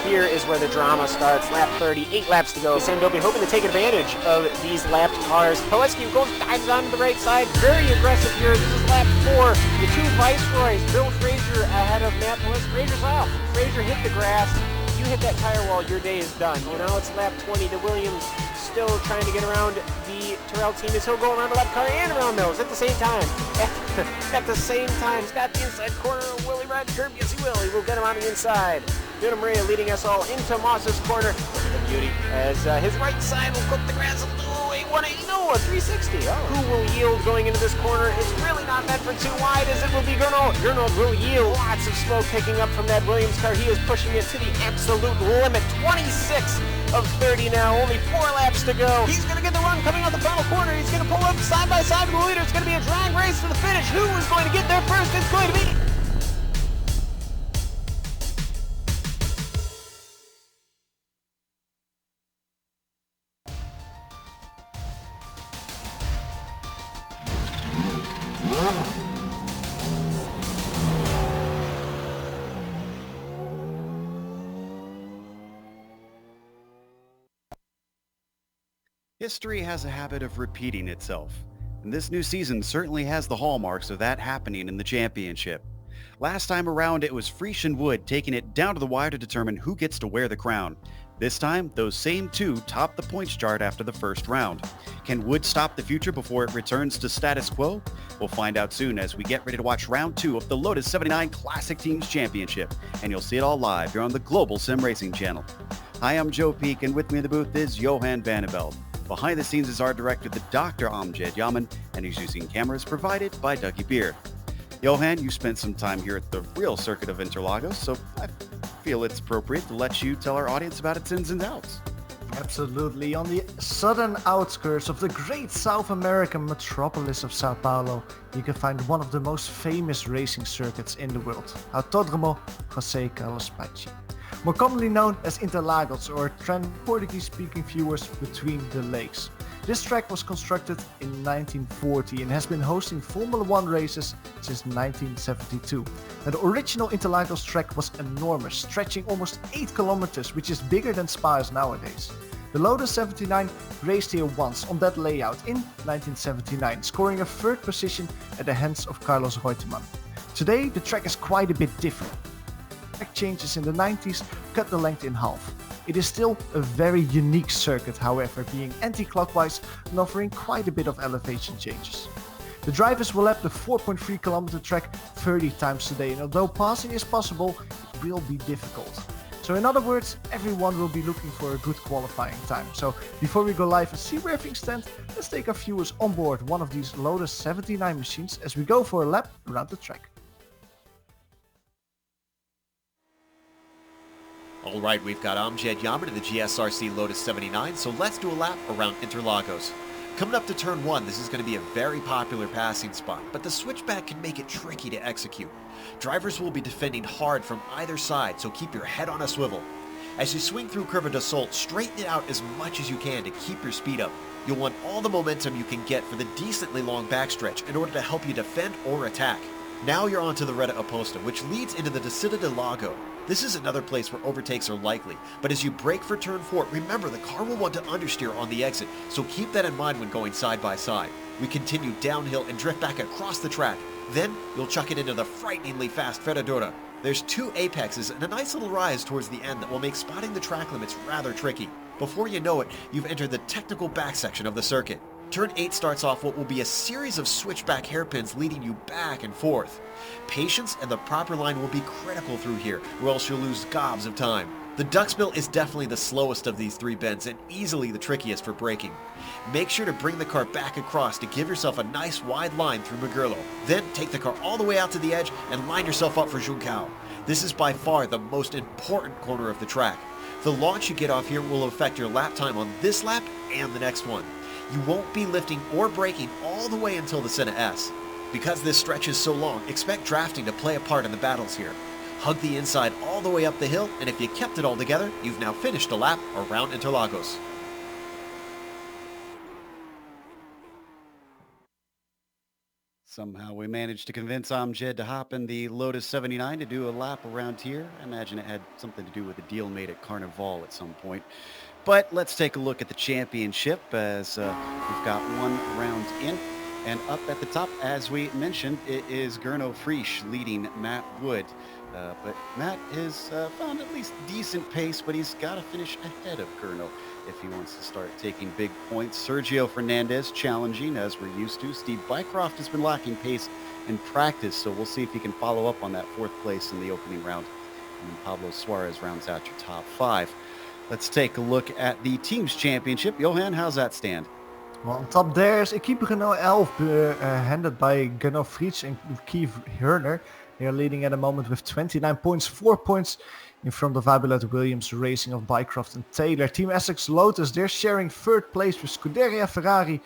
here is where the drama starts. Lap 30, 8 laps to go. Sandobi hoping to take advantage of these lapped cars. Pilecki goes, dives onto the right side. Very aggressive here. This is lap 4. The two Viceroys. Bill Frazier ahead of Matt Pilecki. Frazier's off. Frazier hit the grass. You hit that tire wall, your day is done. You know, it's lap 20. The Williams still trying to get around the Terrell team as he'll go around the lap car and around those at the same time. At the same time, he's got the inside corner. Will he ride the curb? Yes, he will. He will get him on the inside. Duna Maria leading us all into Moss's corner. Look at the beauty as his right side will cook the grass. Oh, a 180, no, a 360. Oh. Who will yield going into this corner? It's really not meant for too wide as it will be Gernot. Gernot will yield. Lots of smoke picking up from that Williams car. He is pushing it to the absolute limit. 26 of 30 now. Only 4 laps to go. He's going to get the run coming out the final corner. He's going to pull up side by side with the leader. It's going to be a drag race to the finish. Who is going to get there first? It's going to be... History has a habit of repeating itself, and this new season certainly has the hallmarks of that happening in the championship. Last time around, it was Frisch and Wood taking it down to the wire to determine who gets to wear the crown. This time, those same two top the points chart after the first round. Can Wood stop the future before it returns to status quo? We'll find out soon as we get ready to watch round 2 of the Lotus 79 Classic Teams Championship, and you'll see it all live here on the Global SimRacing Channel. Hi, I'm Joe Peak, and with me in the booth is Johan Vaneveld. Behind the scenes is our director, the Dr. Amjad Yaman, and he's using cameras provided by Dougie Beer. Johan, you spent some time here at the real circuit of Interlagos, so I feel it's appropriate to let you tell our audience about its ins and outs. Absolutely. On the southern outskirts of the great South American metropolis of Sao Paulo, you can find one of the most famous racing circuits in the world, Autódromo José Carlos Pachi. More commonly known as Interlagos, or Portuguese-speaking viewers between the lakes. This track was constructed in 1940 and has been hosting Formula 1 races since 1972. Now, the original Interlagos track was enormous, stretching almost 8 kilometers, which is bigger than Spa is nowadays. The Lotus 79 raced here once on that layout in 1979, scoring a 3rd position at the hands of Carlos Reutemann. Today, the track is quite a bit different. Track changes in the 90s cut the length in half. It is still a very unique circuit, however, being anti-clockwise and offering quite a bit of elevation changes. The drivers will lap the 4.3 kilometer track 30 times today, and although passing is possible, it will be difficult. So in other words, everyone will be looking for a good qualifying time. So before we go live and see where things stand, let's take our viewers on board one of these Lotus 79 machines as we go for a lap around the track. Alright, we've got Amjad Yaman in the GSRC Lotus 79, so let's do a lap around Interlagos. Coming up to turn 1, this is going to be a very popular passing spot, but the switchback can make it tricky to execute. Drivers will be defending hard from either side, so keep your head on a swivel. As you swing through Curva de Sol, straighten it out as much as you can to keep your speed up. You'll want all the momentum you can get for the decently long backstretch in order to help you defend or attack. Now you're onto the Reta Oposta, which leads into the Descida del Lago. This is another place where overtakes are likely, but as you brake for turn 4, remember the car will want to understeer on the exit, so keep that in mind when going side by side. We continue downhill and drift back across the track. Then, you'll chuck it into the frighteningly fast Ferradura. There's 2 apexes and a nice little rise towards the end that will make spotting the track limits rather tricky. Before you know it, you've entered the technical back section of the circuit. Turn 8 starts off what will be a series of switchback hairpins leading you back and forth. Patience and the proper line will be critical through here, or else you'll lose gobs of time. The Duxmill is definitely the slowest of these 3 bends and easily the trickiest for braking. Make sure to bring the car back across to give yourself a nice wide line through Magurlo. Then take the car all the way out to the edge and line yourself up for Juncao. This is by far the most important corner of the track. The launch you get off here will affect your lap time on this lap and the next one. You won't be lifting or braking all the way until the Senna S. Because this stretch is so long, expect drafting to play a part in the battles here. Hug the inside all the way up the hill, and if you kept it all together, you've now finished a lap around Interlagos. Somehow we managed to convince Amjad to hop in the Lotus 79 to do a lap around here. I imagine it had something to do with a deal made at Carnival at some point. But let's take a look at the championship as we've got one round in. And up at the top, as we mentioned, it is Gernot Frisch leading Matt Wood. But Matt has found at least decent pace, but he's got to finish ahead of Gernot if he wants to start taking big points. Sergio Fernandez challenging, as we're used to. Steve Bycroft has been lacking pace in practice, so we'll see if he can follow up on that fourth place in the opening round. And then Pablo Suarez rounds out your top five. Let's take a look at the Teams Championship. Johan, how's that stand? Well, on top there is Equipe Renault 11, handed by Gernot Frisch and Keith Herner. They are leading at the moment with 29 points, 4 points in front of Abilette Williams Racing of Bycroft and Taylor. Team Essex Lotus, they're sharing third place with Scuderia Ferrari,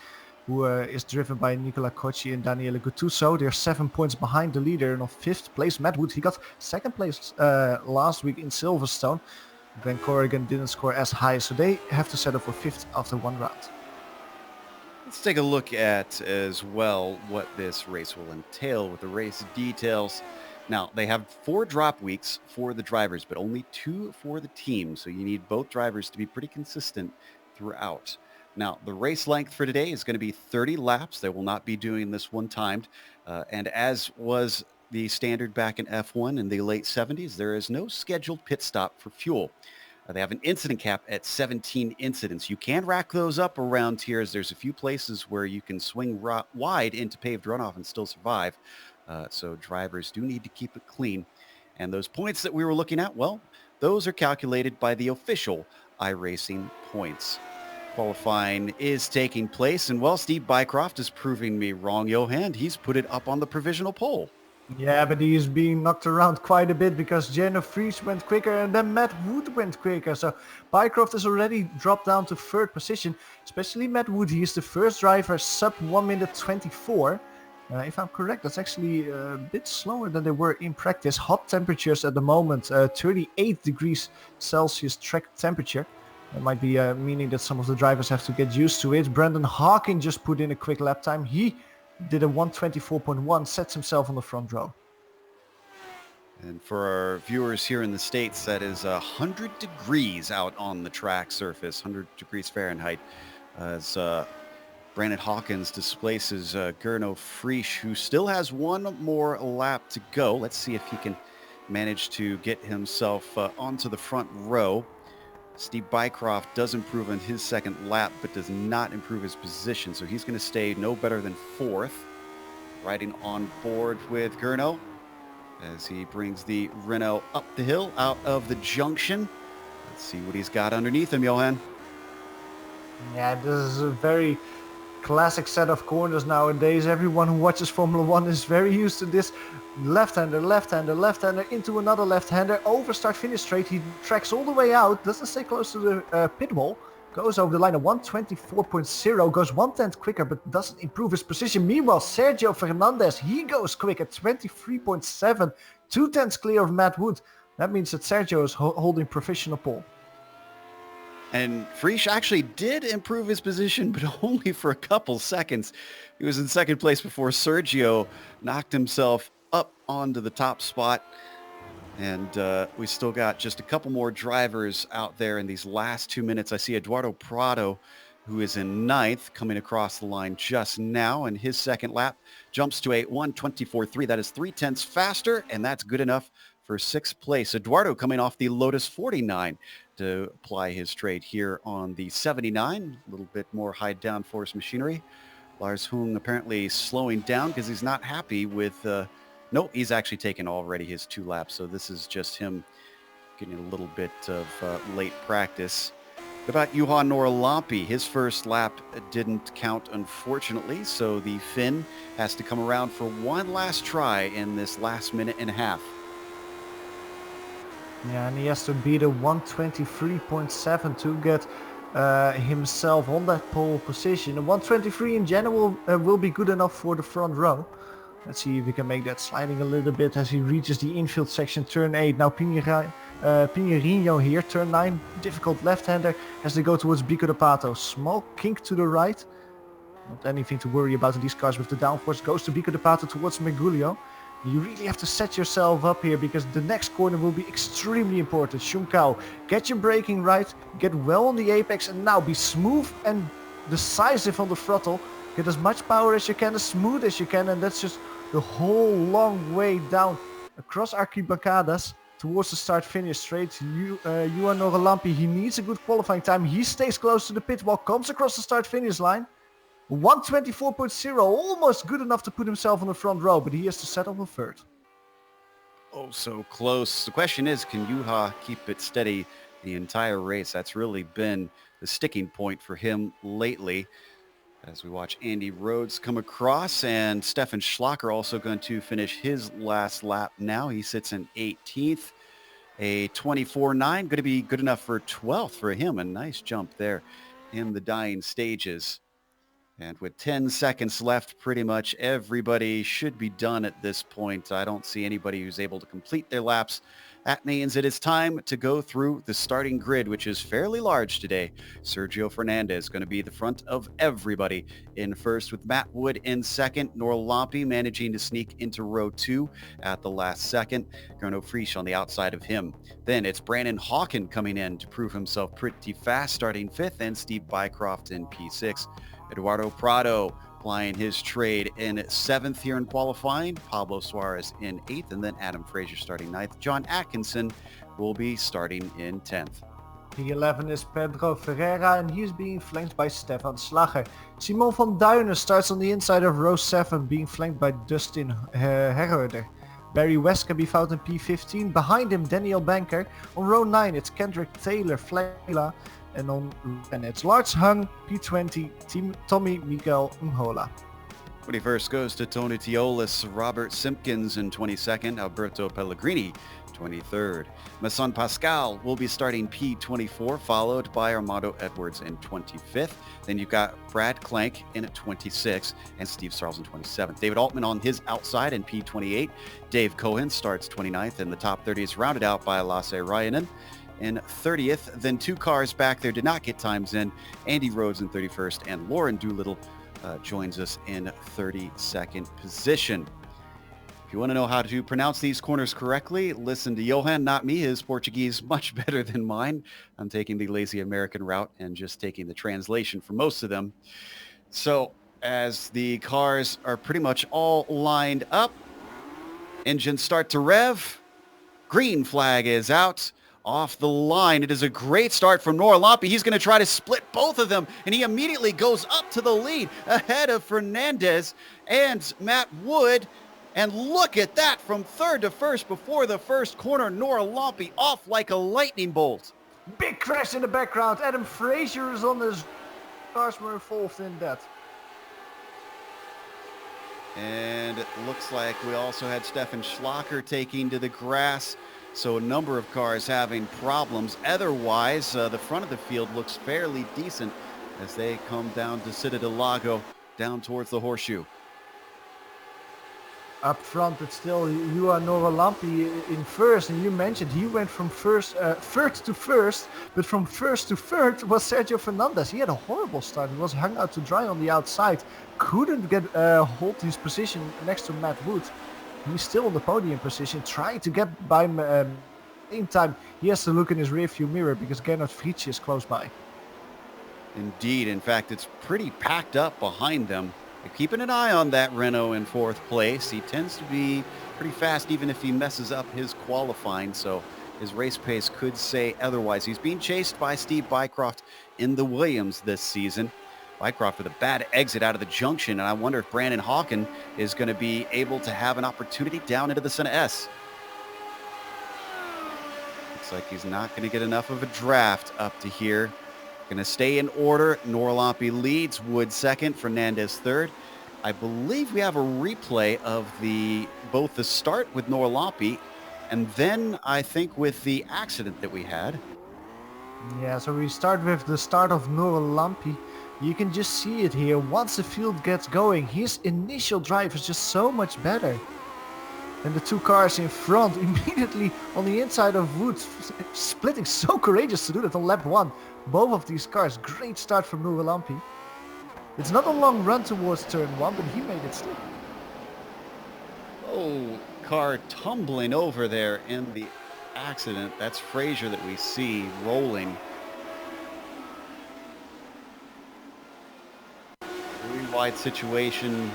who is driven by Nicola Cocci and Daniele Guttuso. They're 7 points behind the leader. And on fifth place, Matt Wood. He got second place last week in Silverstone. Glen Corrigan didn't score as high, so they have to settle for fifth after one round. Let's take a look at as well what this race will entail with the race details. Now, they have 4 drop weeks for the drivers, but only 2 for the team. So you need both drivers to be pretty consistent throughout. Now, the race length for today is going to be 30 laps. They will not be doing this one timed. And as was the standard back in F1 in the late 70s, there is no scheduled pit stop for fuel. They have an incident cap at 17 incidents. You can rack those up around here, as there's a few places where you can swing wide into paved runoff and still survive. So drivers do need to keep it clean. And those points that we were looking at, well, those are calculated by the official iRacing points. Qualifying is taking place, and well, Steve Bycroft is proving me wrong, Johan. He's put it up on the provisional pole. Yeah, but he is being knocked around quite a bit because Gernot Frisch went quicker and then Matt Wood went quicker. So Bycroft has already dropped down to third position, especially Matt Wood. He is the first driver sub 1 minute 24. If I'm correct, that's actually a bit slower than they were in practice. Hot temperatures at the moment, 38 degrees Celsius track temperature. That might be meaning that some of the drivers have to get used to it. Brendan Hawking just put in a quick lap time. He did a 1:24.1, sets himself on the front row. And for our viewers here in the States, that is 100 degrees out on the track surface, 100 degrees Fahrenheit, as Brandon Hawkins displaces Gernot Frisch, who still has one more lap to go. Let's see if he can manage to get himself onto the front row. Steve Bycroft does improve on his second lap, but does not improve his position. So he's going to stay no better than fourth. Riding on board with Gernot as he brings the Renault up the hill out of the junction. Let's see what he's got underneath him, Johan. Yeah, this is a very classic set of corners nowadays. Everyone who watches Formula 1 is very used to this. Left-hander, left-hander, left-hander into another left-hander. Over start finish straight. He tracks all the way out. Doesn't stay close to the pit wall. Goes over the line at 1:24.0. Goes 1/10 quicker, but doesn't improve his position. Meanwhile, Sergio Fernandez, he goes quick at 23.7. 2/10 clear of Matt Wood. That means that Sergio is holding provisional pole. And Frisch actually did improve his position, but only for a couple seconds. He was in second place before Sergio knocked himself up onto the top spot. And we still got just a couple more drivers out there in these last 2 minutes. I see Eduardo Prado, who is in ninth, coming across the line just now. And his second lap jumps to a 1:24.3. That is 3/10 faster, and that's good enough for sixth place. Eduardo coming off the Lotus 49 to apply his trade here on the 79. A little bit more high downforce machinery. Lars Hung apparently slowing down because he's not happy with... No, he's actually taken already his 2 laps, so this is just him getting a little bit of late practice. What about Juha Norlampi? His first lap didn't count, unfortunately, so the Finn has to come around for one last try in this last minute and a half. Yeah, and he has to beat a 1:23.7 to get himself on that pole position. A 1:23 in general will be good enough for the front row. Let's see if we can make that sliding a little bit as he reaches the infield section, turn 8. Now Pinheiro here, turn 9. Difficult left-hander as they go towards Bico de Pato. Small kink to the right. Not anything to worry about in these cars with the downforce. Goes to Vico de Pato towards Mergulio. You really have to set yourself up here because the next corner will be extremely important. Shunkao, get your braking right, get well on the apex, and now be smooth and decisive on the throttle. Get as much power as you can, as smooth as you can, and that's just the whole long way down across Arquibacadas towards the start-finish straight. Juan Noralampi, he needs a good qualifying time. He stays close to the pit wall, comes across the start-finish line. 124.0, almost good enough to put himself on the front row, but he has to settle for third. Oh, so close. The question is, can Juha keep it steady the entire race? That's really been the sticking point for him lately. As we watch Andy Rhodes come across, and Stefan Schlacker also going to finish his last lap now. He sits in 18th, a 24.9, going to be good enough for 12th for him. A nice jump there in the dying stages. And with 10 seconds left, pretty much everybody should be done at this point. I don't see anybody who's able to complete their laps. That means it is time to go through the starting grid, which is fairly large today. Sergio Fernandez going to be the front of everybody. In first with Matt Wood in second. Nora Lampi managing to sneak into row 2 at the last second. Gernot Frisch on the outside of him. Then it's Brandon Hawken coming in to prove himself pretty fast, starting 5th, and Steve Bycroft in P6. Eduardo Prado plying his trade in 7th here in qualifying. Pablo Suarez in 8th, and then Adam Fraser starting 9th. John Atkinson will be starting in 10th. P11 is Pedro Ferreira, and he's being flanked by Stefan Slager. Simon van Duinen starts on the inside of row 7, being flanked by Dustin Herreuder. Barry West can be found in P15. Behind him, Daniel Banker. On row 9, it's Kendrick Taylor, Flayla. And it's Lars Hung, P20, Tommy Miguel Mhola. 21st goes to Tony Tiolis, Robert Simpkins in 22nd, Alberto Pellegrini 23rd. Masson Pascal will be starting P24, followed by Armando Edwards in 25th. Then you've got Brad Clank in at 26th and Steve Sarles in 27th. David Altman on his outside in P28. Dave Cohen starts 29th, and the top 30 is rounded out by Lasse Ryanen in 30th. Then 2 cars back there did not get times in. Andy Rhodes in 31st, and Lauren Doolittle joins us in 32nd position. If you want to know how to pronounce these corners correctly, listen to Johan, not me. His Portuguese much better than mine. I'm taking the lazy American route and just taking the translation for most of them. So as the cars are pretty much all lined up, engines start to rev. Green flag is out. Off the line. It is a great start from Nora Lampi. He's going to try to split both of them, and he immediately goes up to the lead ahead of Fernandez and Matt Wood. And look at that, from third to first before the first corner. Nora Lampi off like a lightning bolt. Big crash in the background. Adam Fraser is on his cars were involved in that. And it looks like we also had Stefan Schlacker taking to the grass. So a number of cars having problems. Otherwise, the front of the field looks fairly decent as they come down to Ciudad del Lago, down towards the horseshoe. Up front, it's still Juan Noralampi in first, and you mentioned he went from third to first, but from first to third was Sergio Fernandez. He had a horrible start. He was hung out to dry on the outside, couldn't get hold his position next to Matt Wood. He's still on the podium position, trying to get by him. Same time, he has to look in his rearview mirror because Gernot Frisch is close by. Indeed. In fact, it's pretty packed up behind them. They're keeping an eye on that Renault in 4th place. He tends to be pretty fast even if he messes up his qualifying, so his race pace could say otherwise. He's being chased by Steve Bycroft in the Williams this season. Bycroft with a bad exit out of the junction, and I wonder if Brandon Hawken is going to be able to have an opportunity down into the Senna S. Looks like he's not going to get enough of a draft up to here. Going to stay in order. Nora Lampi leads, Wood second, Fernandez third. I believe we have a replay of both the start with Nora Lampi and then I think with the accident that we had. Yeah, so we start with the start of Nora Lampi. You can just see it here. Once the field gets going, his initial drive is just so much better. And the 2 cars in front immediately on the inside of Wood, splitting, so courageous to do that on lap 1. Both of these cars, great start from Nora Lampi. It's not a long run towards turn 1, but he made it still. Oh, car tumbling over there in the accident. That's Frazier that we see rolling. Very wide situation,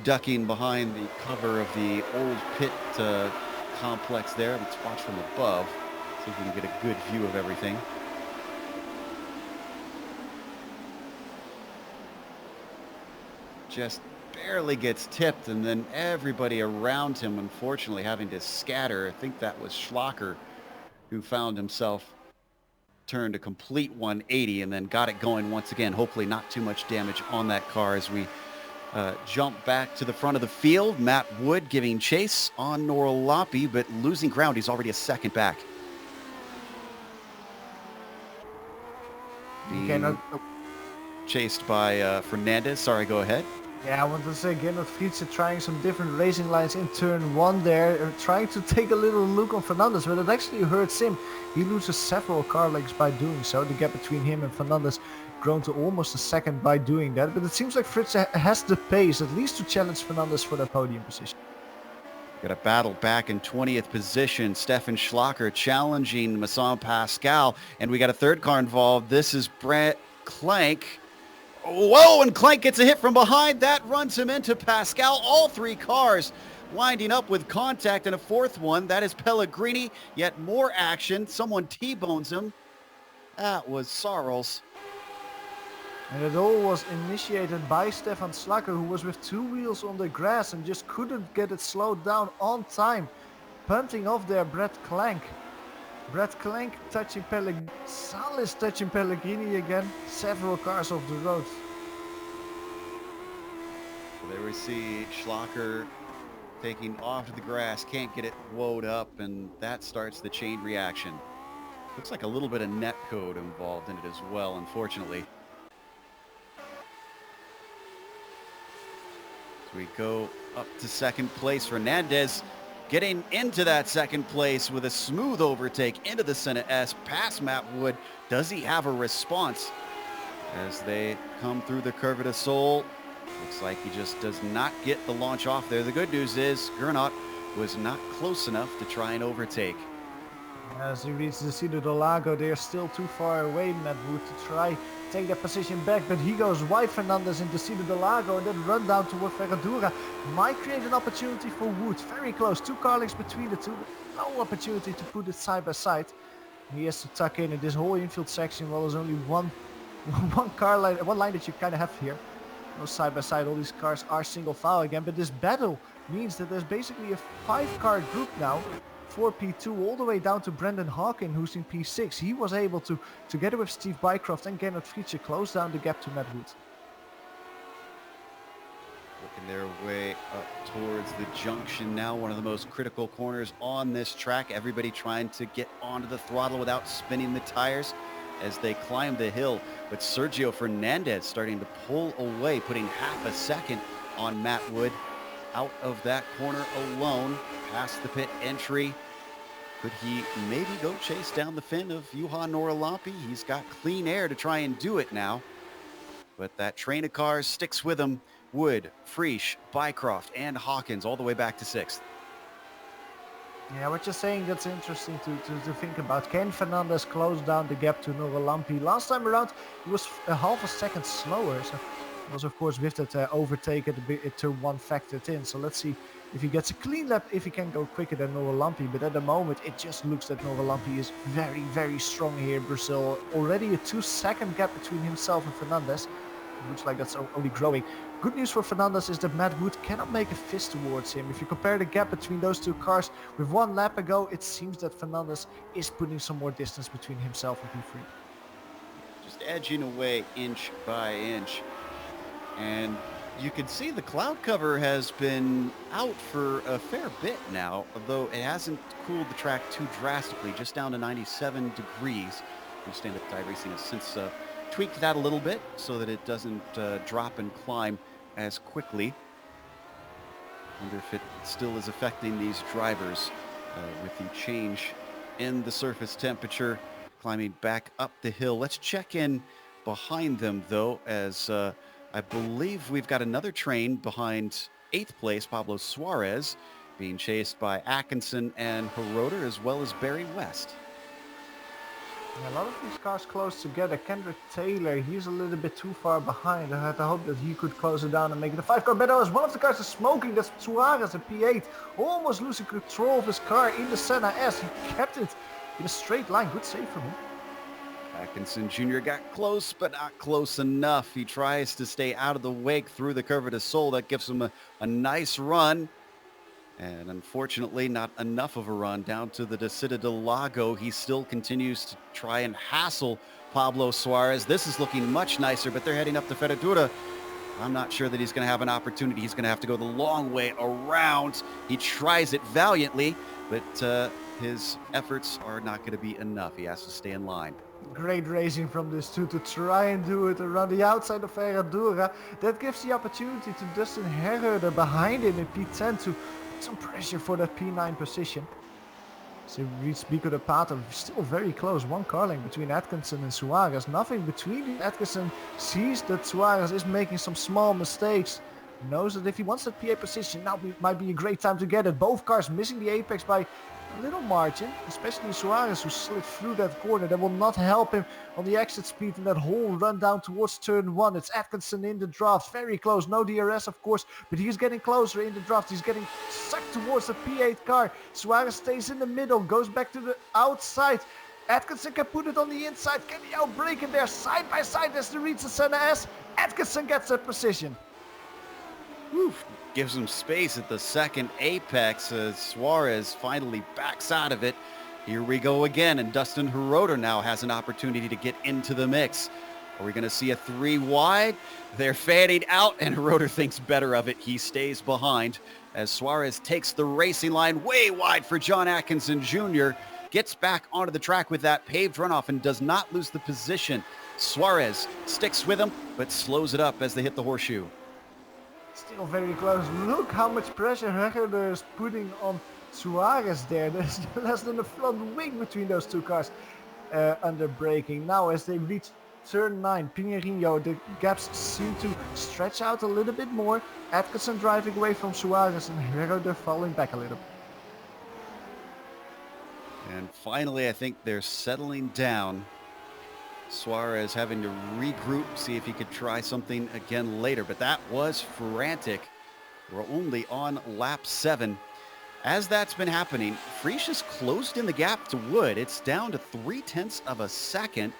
ducking behind the cover of the old pit complex there. Let's watch from above, see if we can get a good view of everything. Just barely gets tipped, and then everybody around him, unfortunately, having to scatter. I think that was Schlacher who found himself turned a complete 180 and then got it going once again. Hopefully not too much damage on that car as we jump back to the front of the field. Matt Wood giving chase on Norrlappi, but losing ground. He's already a second back. Being chased by Fernandez. Sorry, go ahead. Yeah, I want to say Gernot Friese trying some different racing lines in turn 1 there, trying to take a little look on Fernandez, but it actually hurts him. He loses several car lengths by doing so. The gap between him and Fernandez grown to almost a second by doing that, but it seems like Friese has the pace, at least to challenge Fernandez for that podium position. Got a battle back in 20th position. Stefan Schlacher challenging Masson Pascal, and we got a third car involved. This is Brett Clank. Whoa, and Clank gets a hit from behind. That runs him into Pascal. All three cars winding up with contact, and a fourth one. That is Pellegrini. Yet more action. Someone T-bones him. That was Sarles. And it all was initiated by Stefan Schlacher, who was with 2 wheels on the grass and just couldn't get it slowed down on time. Punting off there, Brett Clank. Brett Clank touching Pellegrini. Salis touching Pellegrini again. Several cars off the road. So there we see Schlacher taking off to the grass. Can't get it woed up, and that starts the chain reaction. Looks like a little bit of net code involved in it as well, unfortunately. So we go up to second place. Fernandez getting into that second place with a smooth overtake into the Senna S past Matt Wood. Does he have a response as they come through the Curva de Sol? Looks like he just does not get the launch off there. The good news is Gernot was not close enough to try and overtake. As he reaches the Ciudad del Lago, they are still too far away, Matt Wood, to try take that position back, but he goes wide Fernandez into Ciudad del Lago and then run down toward Ferradura. Might create an opportunity for Wood. Very close, 2 car lengths between the two, but no opportunity to put it side by side. He has to tuck in this whole infield section. Well, there's only one car line, one line that you kind of have here. No side by side, all these cars are single file again, but this battle means that there's basically a 5-car group now. 4 P2 all the way down to Brendan Hawkin, who's in P6. He was able to, together with Steve Bycroft and Gernot Friese, close down the gap to Matt Wood. Working their way up towards the junction now, one of the most critical corners on this track. Everybody trying to get onto the throttle without spinning the tires as they climb the hill. But Sergio Fernandez starting to pull away, putting half a second on Matt Wood. Out of that corner alone, past the pit entry. Could he maybe go chase down the fin of Juha Norrlappi? He's got clean air to try and do it now. But that train of cars sticks with him. Wood, Frisch, Bycroft, and Hawkins all the way back to 6th. Yeah, what you're saying, that's interesting to think about. Can Fernandez close down the gap to Norrlappi? Last time around, he was a half a second slower. So it was, of course, with that overtake at turn 1 factored in. So let's see if he gets a clean lap, if he can go quicker than Norrlappi. But at the moment, it just looks that Norrlappi is very, very strong here in Brazil. Already a 2-second gap between himself and Fernandez. It looks like that's only growing. Good news for Fernandez is that Matt Wood cannot make a fist towards him. If you compare the gap between those 2 cars with 1 lap ago, it seems that Fernandez is putting some more distance between himself and P3. Just edging away inch by inch. And you can see the cloud cover has been out for a fair bit now, although it hasn't cooled the track too drastically, just down to 97 degrees. I understand that iRacing has since tweaked that a little bit so that it doesn't drop and climb as quickly. Wonder if it still is affecting these drivers with the change in the surface temperature, climbing back up the hill. Let's check in behind them, though, as I believe we've got another train behind 8th place, Pablo Suarez, being chased by Atkinson and Heroder, as well as Barry West. A lot of these cars close together. Kendrick Taylor, he's a little bit too far behind. I had to hope that he could close it down and make it a 5-car battle as one of the cars is smoking. That's Suarez in P8, almost losing control of his car in the Senna S. He kept it in a straight line. Good save from him. Atkinson Jr. got close, but not close enough. He tries to stay out of the wake through the curve de Sol. That gives him a nice run. And unfortunately, not enough of a run down to the Descida del Lago. He still continues to try and hassle Pablo Suarez. This is looking much nicer, but they're heading up to Ferradura. I'm not sure that he's going to have an opportunity. He's going to have to go the long way around. He tries it valiantly, but his efforts are not going to be enough. He has to stay in line. Great racing from this two to try and do it around the outside of Ferradura. That gives the opportunity to Dustin Herrera behind him in P10 to put some pressure for that P9 position. So we reach Bico de Pato, still very close. One car length between Atkinson and Suarez. Nothing between. Atkinson sees that Suarez is making some small mistakes. Knows that if he wants that P8 position, now might be a great time to get it. Both cars missing the apex by a little margin, especially Suarez, who slid through that corner. That will not help him on the exit speed in that whole run down towards turn 1. It's Atkinson in the draft, very close. No DRS, of course, but he's getting closer in the draft. He's getting sucked towards the P8 car. Suarez stays in the middle, goes back to the outside. Atkinson can put it on the inside. Can he outbrake him there side by side as they reach the Senna S? Atkinson gets that position. Oof. Gives him space at the second apex as Suarez finally backs out of it. Here we go again, and Dustin Heroder now has an opportunity to get into the mix. Are we going to see a 3 wide? They're fading out, and Heroder thinks better of it. He stays behind as Suarez takes the racing line way wide for John Atkinson Jr., gets back onto the track with that paved runoff and does not lose the position. Suarez sticks with him, but slows it up as they hit the horseshoe. Still very close. Look how much pressure Herrera is putting on Suarez there. There's less than a front wing between those two cars under braking. Now as they reach turn 9, Pinheiro, the gaps seem to stretch out a little bit more. Atkinson driving away from Suarez and Herrera falling back a little. And finally, I think they're settling down. Suarez having to regroup, see if he could try something again later, but that was frantic. We're only on lap 7. As that's been happening, Frisch has closed in the gap to Wood. It's down to 0.3 of a second,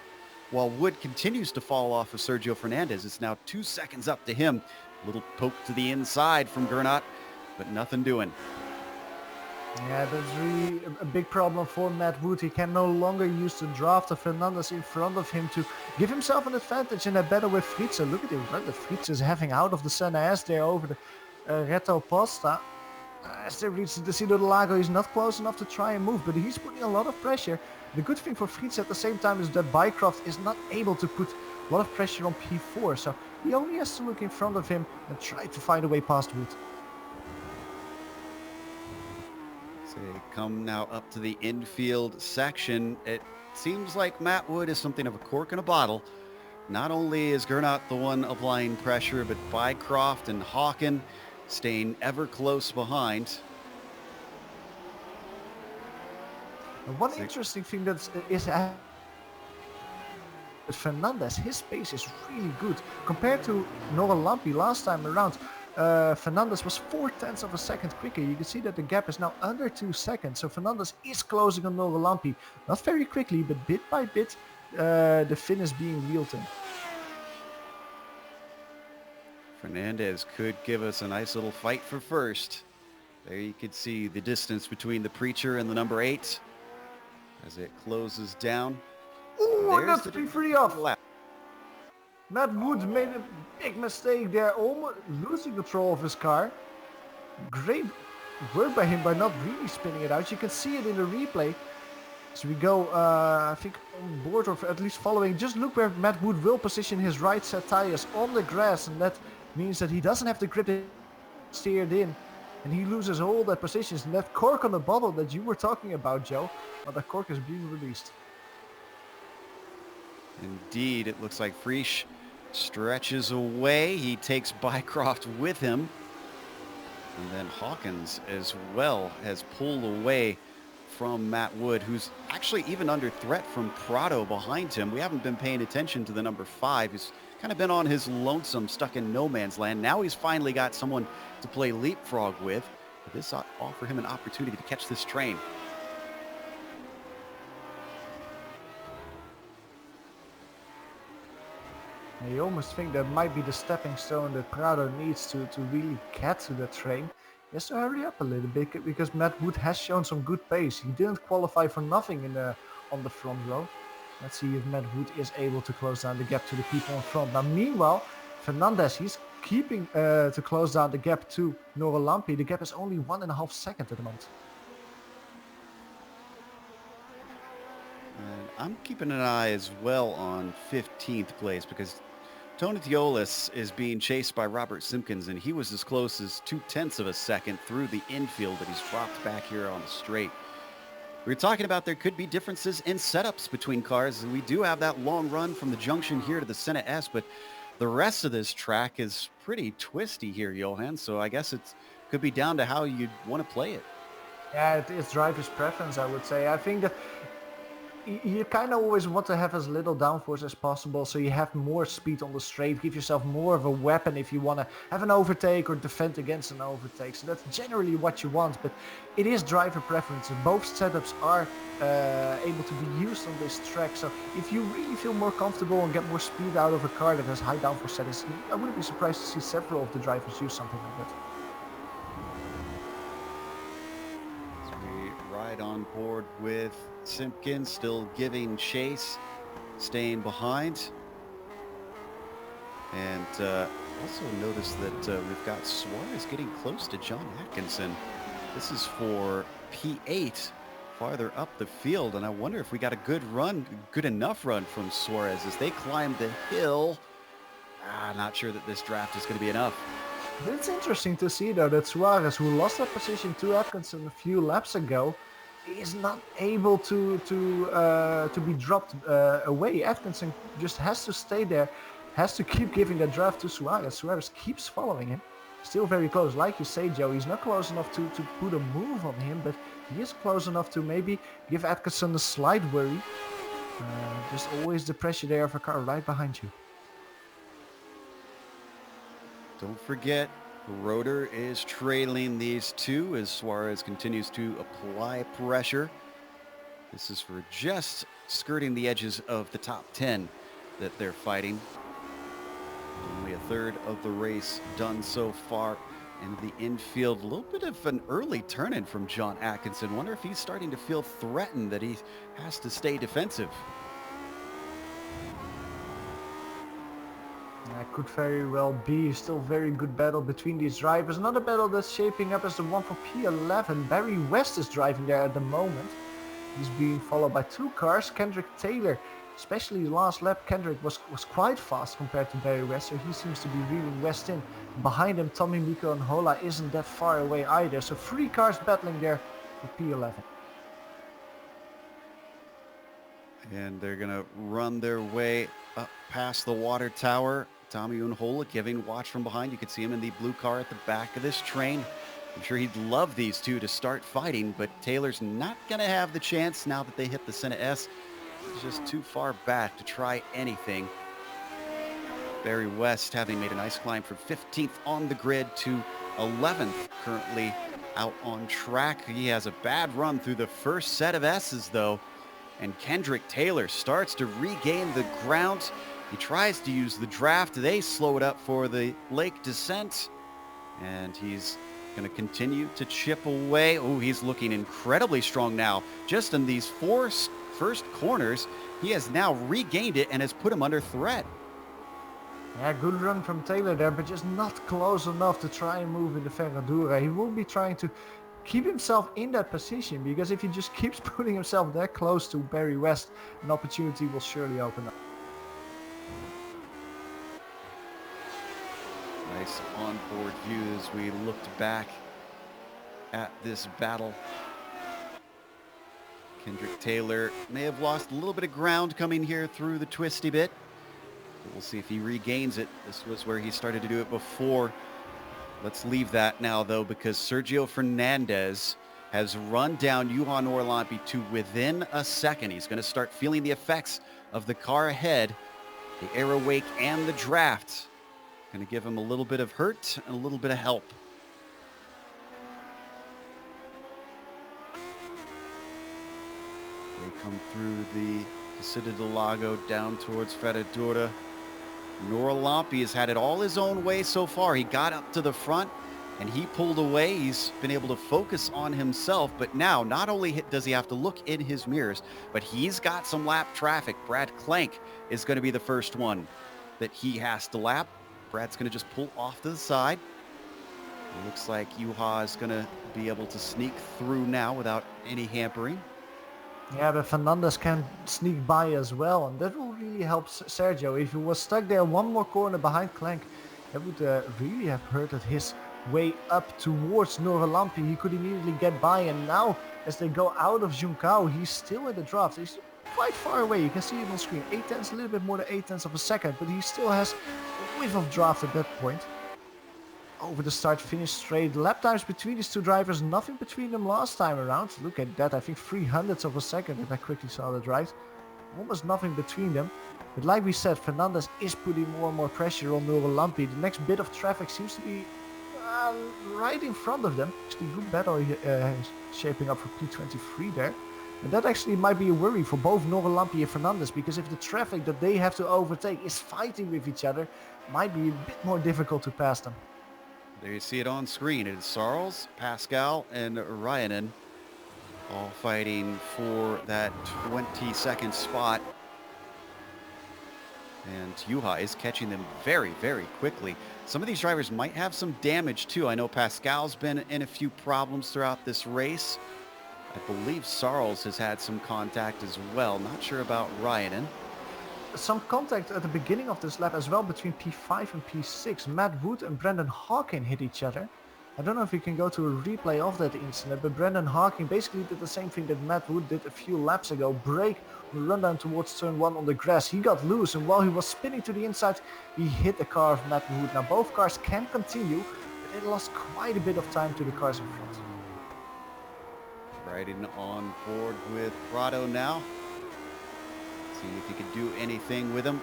while Wood continues to fall off of Sergio Fernandez. It's now 2 seconds up to him. A little poke to the inside from Gernot, but nothing doing. Yeah, that's really a big problem for Matt Wood. He can no longer use the draft of Fernandez in front of him to give himself an advantage in that battle with Fritz. Look at the run that Fritz is having out of the Senna S there over the Reto Posta. As they reach the Descida del Lago, he's not close enough to try and move, but he's putting a lot of pressure. The good thing for Fritz at the same time is that Bycroft is not able to put a lot of pressure on P4, so he only has to look in front of him and try to find a way past Wood. They come now up to the infield section. It seems like Matt Wood is something of a cork in a bottle. Not only is Gernot the one applying pressure, but Bycroft and Hawken staying ever close behind. One interesting thing that is Fernandez, his pace is really good compared to Nora Lampi last time around. Fernandez was 0.4 of a second quicker. You can see that the gap is now under 2 seconds. So Fernandez is closing on Nora Lampi. Not very quickly, but bit by bit, the Finn is being reeled in. Fernandez could give us a nice little fight for first. There you can see the distance between the Preacher and the number 8 as it closes down. Ooh, that's the free off. Lap. Matt Wood made a big mistake there, almost losing control of his car. Great work by him by not really spinning it out. You can see it in the replay. So we go, I think, on board, or at least following. Just look where Matt Wood will position his right set tires on the grass, and that means that he doesn't have to grip it steered in. And he loses all that positions. And that cork on the bottle that you were talking about, Joe, well, that cork is being released. Indeed, it looks like Frisch stretches away. He takes Bycroft with him. And then Hawkins as well has pulled away from Matt Wood, who's actually even under threat from Prado behind him. We haven't been paying attention to the number 5. He's kind of been on his lonesome, stuck in no man's land. Now he's finally got someone to play leapfrog with. But this ought to offer him an opportunity to catch this train. You almost think that might be the stepping stone that Prado needs to really get to the train. He has to hurry up a little bit because Matt Wood has shown some good pace. He didn't qualify for nothing on the front row. Let's see if Matt Wood is able to close down the gap to the people in front. Now meanwhile, Fernandez, he's keeping to close down the gap to Noro Lampi. The gap is only 1.5 seconds at the moment. And I'm keeping an eye as well on 15th place because Tony Teolis is being chased by Robert Simpkins, and he was as close as 0.2 of a second through the infield, but he's dropped back here on the straight. We were talking about there could be differences in setups between cars, and we do have that long run from the junction here to the Senna S, but the rest of this track is pretty twisty here, Johan, so I guess it could be down to how you'd want to play it. Yeah, it is driver's preference, I would say. I think that you kind of always want to have as little downforce as possible, so you have more speed on the straight, give yourself more of a weapon if you want to have an overtake or defend against an overtake. So that's generally what you want, but it is driver preference. Both setups are able to be used on this track, so if you really feel more comfortable and get more speed out of a car that has high downforce settings, I wouldn't be surprised to see several of the drivers use something like that. So we ride on board with Simpkins, still giving chase, staying behind. And also notice that we've got Suarez getting close to John Atkinson. This is for P8 farther up the field, and I wonder if we got a good enough run from Suarez as they climb the hill. Not sure that this draft is going to be enough. It's interesting to see though that Suarez, who lost that position to Atkinson a few laps ago, is not able to be dropped away. Atkinson just has to stay there, has to keep giving the draft to Suarez. Suarez keeps following him, still very close. Like you say, Joe, he's not close enough to put a move on him, but he is close enough to maybe give Atkinson a slight worry. Just always the pressure there of a car right behind you. Don't forget, Rotor is trailing these two as Suarez continues to apply pressure. This is for just skirting the edges of the top 10 that they're fighting. Only a third of the race done so far. Into the infield, a little bit of an early turn-in from John Atkinson. Wonder if he's starting to feel threatened that he has to stay defensive. Could very well be. Still very good battle between these drivers. Another battle that's shaping up as the one for P11. Barry West is driving there at the moment. He's being followed by 2 cars. Kendrick Taylor, especially last lap, Kendrick was quite fast compared to Barry West, so he seems to be reeling West in. Behind him, Tommy Miko and Hola isn't that far away either, so 3 cars battling there for P11. And they're going to run their way up past the water tower. Tommy Unhola giving watch from behind. You can see him in the blue car at the back of this train. I'm sure he'd love these two to start fighting, but Taylor's not going to have the chance now that they hit the Senna S. He's just too far back to try anything. Barry West having made a nice climb from 15th on the grid to 11th, currently out on track. He has a bad run through the first set of S's though, and Kendrick Taylor starts to regain the ground. He tries to use the draft. They slow it up for the lake descent, and he's going to continue to chip away. Oh, he's looking incredibly strong now. Just in these 4 first corners, he has now regained it and has put him under threat. Yeah, good run from Taylor there, but just not close enough to try and move in the Ferradura. He will be trying to keep himself in that position, because if he just keeps putting himself that close to Barry West, an opportunity will surely open up. Nice onboard view as we looked back at this battle. Kendrick Taylor may have lost a little bit of ground coming here through the twisty bit. But we'll see if he regains it. This was where he started to do it before. Let's leave that now, though, because Sergio Fernandez has run down Johan Orlampi to within a second. He's going to start feeling the effects of the car ahead, the aero wake and the draft. Going to give him a little bit of hurt and a little bit of help. They come through the Casita del Lago down towards Ferradura. Orlampi has had it all his own way so far. He got up to the front and he pulled away. He's been able to focus on himself, but now not only does he have to look in his mirrors, but he's got some lap traffic. Brad Clank is going to be the first one that he has to lap. Brad's going to just pull off to the side. It looks like Juha is going to be able to sneak through now without any hampering. Yeah, but Fernandez can sneak by as well, and that will really help Sergio. If he was stuck there one more corner behind Clank, that would really have hurted his way up towards Orlampi. He could immediately get by, and now as they go out of Juncao, he's still in the draft. He's quite far away. You can see it on screen. 8/10, a little bit more than 8/10 of a second, but he still has a whiff of draft at that point. Over the start-finish straight. Lap times between these two drivers, nothing between them last time around. Look at that, I think 300ths of a second, if I quickly saw that right. Almost nothing between them. But like we said, Fernandez is putting more and more pressure on Orlampi. The next bit of traffic seems to be right in front of them. Actually, good battle shaping up for P23 there. And that actually might be a worry for both Orlampi and Fernandez, because if the traffic that they have to overtake is fighting with each other, it might be a bit more difficult to pass them. There you see it on screen. It's Sarles, Pascal, and Ryanen all fighting for that 22nd spot. And Juha is catching them very, very quickly. Some of these drivers might have some damage too. I know Pascal's been in a few problems throughout this race. I believe Sarles has had some contact as well. Not sure about Ryanen. Some contact at the beginning of this lap as well between P5 and P6. Matt Wood and Brendan Hawking hit each other. I don't know if we can go to a replay of that incident, but Brendan Hawking basically did the same thing that Matt Wood did a few laps ago. Brake, run down towards turn 1 on the grass. He got loose, and while he was spinning to the inside, he hit the car of Matt Wood. Now both cars can continue, but they lost quite a bit of time to the cars in front. Riding on board with Prado now. See if he could do anything with him.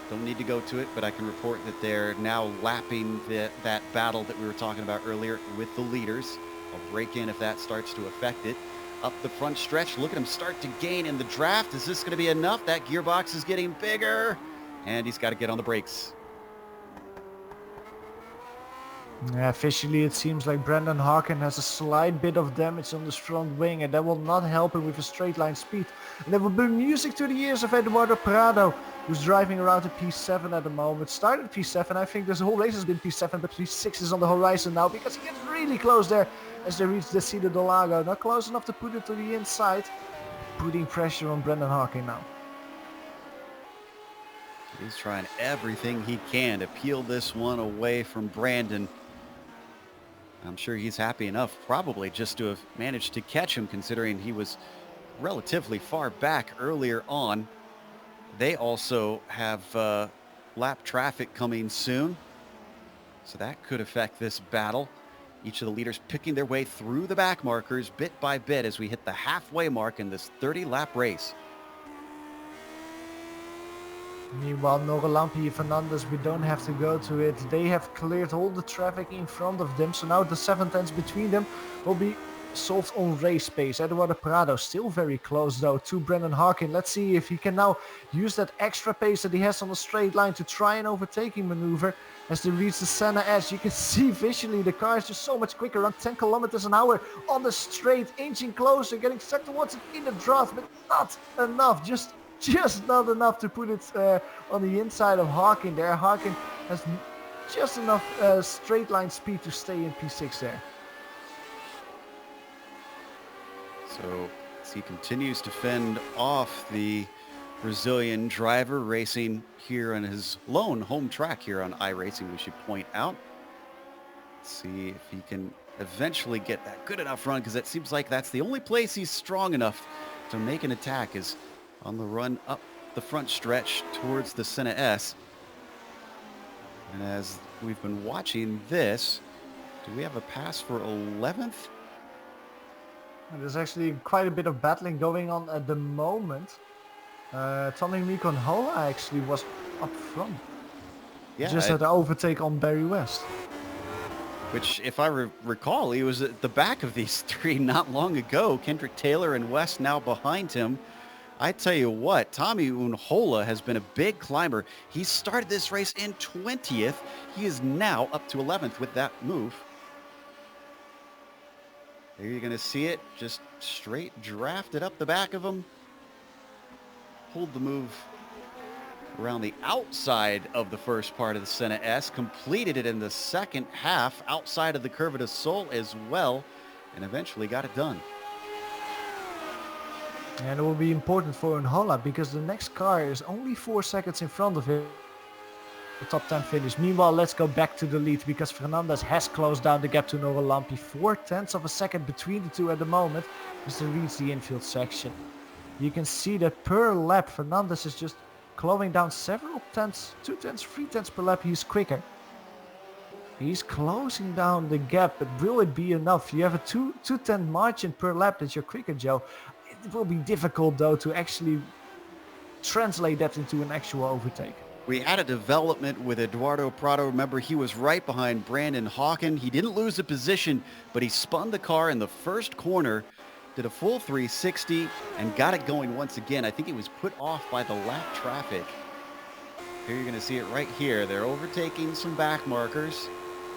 Don't need to go to it, but I can report that they're now lapping that battle that we were talking about earlier with the leaders. I'll break in if that starts to affect it. Up the front stretch, look at him start to gain in the draft. Is this going to be enough? That gearbox is getting bigger, and he's got to get on the brakes. Yeah, officially it seems like Brendan Hawking has a slight bit of damage on his front wing, and that will not help him with a straight line speed. And that will bring music to the ears of Eduardo Prado, who's driving around a P7 at the moment. Started P7, I think this whole race has been P7, but P6 is on the horizon now because he gets really close there as they reach the Casita del Lago. Not close enough to put it to the inside, putting pressure on Brendan Hawking now. He's trying everything he can to peel this one away from Brandon. I'm sure he's happy enough probably just to have managed to catch him, considering he was relatively far back earlier on. They also have lap traffic coming soon, so that could affect this battle. Each of the leaders picking their way through the back markers bit by bit as we hit the halfway mark in this 30-lap race. Meanwhile, Orlampi and Fernandez, we don't have to go to it. They have cleared all the traffic in front of them, so now the 7/10 between them will be solved on race pace. Eduardo Prado still very close though to Brendan Hawking. Let's see if he can now use that extra pace that he has on the straight line to try and overtaking maneuver as they reach the center edge. You can see visually the car is just so much quicker, around 10 kilometers an hour on the straight, inching closer, getting stuck towards it in the draft, but not enough, just not enough to put it on the inside of Hawking there. Hawking has just enough straight line speed to stay in P6 there. So as he continues to fend off the Brazilian driver racing here on his lone home track here on iRacing, we should point out. Let's see if he can eventually get that good enough run, because it seems like that's the only place he's strong enough to make an attack is on the run up the front stretch towards the Senna S. And as we've been watching this, do we have a pass for 11th? There's actually quite a bit of battling going on at the moment. Tommy Mikon Hola actually was up front. Yeah, Just had an overtake on Barry West. Which, if I recall, he was at the back of these three not long ago. Kendrick Taylor and West now behind him. I tell you what, Tommy Unhola has been a big climber. He started this race in 20th. He is now up to 11th with that move. There you're going to see it, just straight drafted up the back of him. Pulled the move around the outside of the first part of the Senna S, completed it in the second half outside of the Curva del Sol as well, and eventually got it done. And it will be important for Unhola because the next car is only 4 seconds in front of him. The top 10 finish. Meanwhile, let's go back to the lead because Fernandez has closed down the gap to Nora Lampi. 4/10 of a second between the two at the moment as they reach the infield section. You can see that per lap, Fernandez is just slowing down several tenths, 2 tenths, 3 tenths per lap. He's quicker. He's closing down the gap, but will it be enough? You have a 2/10 margin per lap that you're quicker, Joe. It will be difficult though to actually translate that into an actual overtake. We had a development with Eduardo Prado. Remember, he was right behind Brandon Hawken. He didn't lose a position, but he spun the car in the first corner, did a full 360, and got it going once again. I think he was put off by the lap traffic. Here you're going to see it right here. They're overtaking some back markers,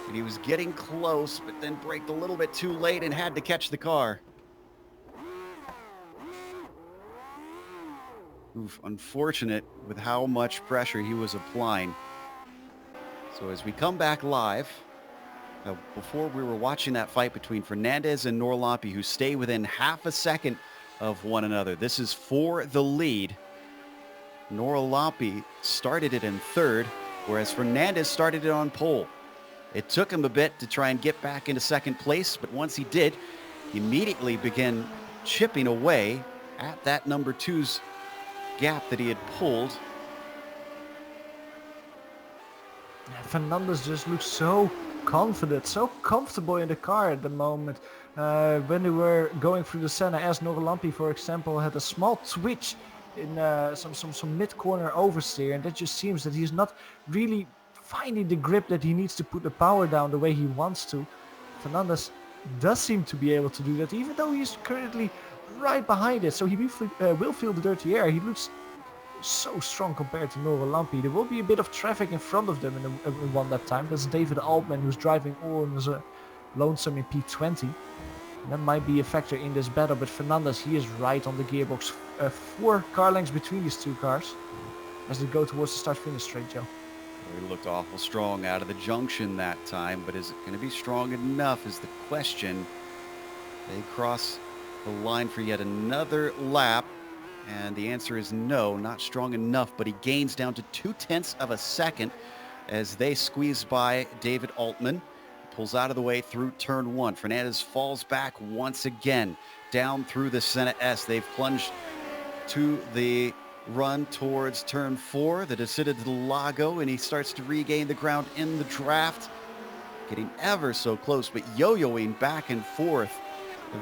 and he was getting close, but then braked a little bit too late and had to catch the car. Oof, unfortunate with how much pressure he was applying. So as we come back live, before we were watching that fight between Fernandez and Norlampi, who stay within half a second of one another. This is for the lead. Norlampi started it in third, whereas Fernandez started it on pole. It took him a bit to try and get back into second place, but once he did, he immediately began chipping away at that number two's gap that he had pulled. Fernandez just looks so confident, so comfortable in the car at the moment. When they were going through the Senna S, Norlampi, for example, had a small twitch in some mid-corner oversteer, and that just seems that he's not really finding the grip that he needs to put the power down the way he wants to. Fernandez does seem to be able to do that, even though he's currently right behind it, so he will feel the dirty air. He looks so strong compared to Nora Lampi. There will be a bit of traffic in front of them in one lap time. That's David Altman, who's driving on as a lonesome in P20. That might be a factor in this battle, but Fernandez, he is right on the gearbox. 4 car lengths between these two cars as they go towards the start-finish straight, Joe. He looked awful strong out of the junction that time, but is it going to be strong enough is the question. They cross the line for yet another lap, and the answer is no, not strong enough, but he gains down to 2/10 of a second as they squeeze by David Altman. Pulls out of the way through turn 1. Fernandez falls back once again down through the Senna S. They've plunged to the run towards turn 4, the Descida del Lago, and he starts to regain the ground in the draft, getting ever so close, but yo-yoing back and forth.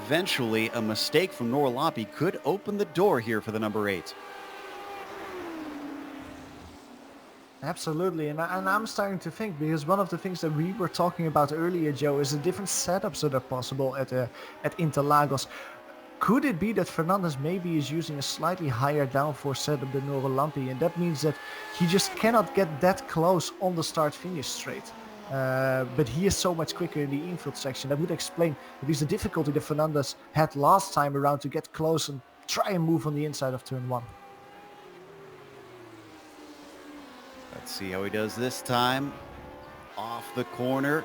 Eventually, a mistake from Norlampi could open the door here for the number 8. Absolutely, and I'm starting to think, because one of the things that we were talking about earlier, Joe, is the different setups that are possible at Interlagos. Could it be that Fernandez maybe is using a slightly higher downforce setup than Norlampi, and that means that he just cannot get that close on the start-finish straight? But he is so much quicker in the infield section. That would explain at least the difficulty that Fernandez had last time around to get close and try and move on the inside of turn 1. Let's see how he does this time. Off the corner.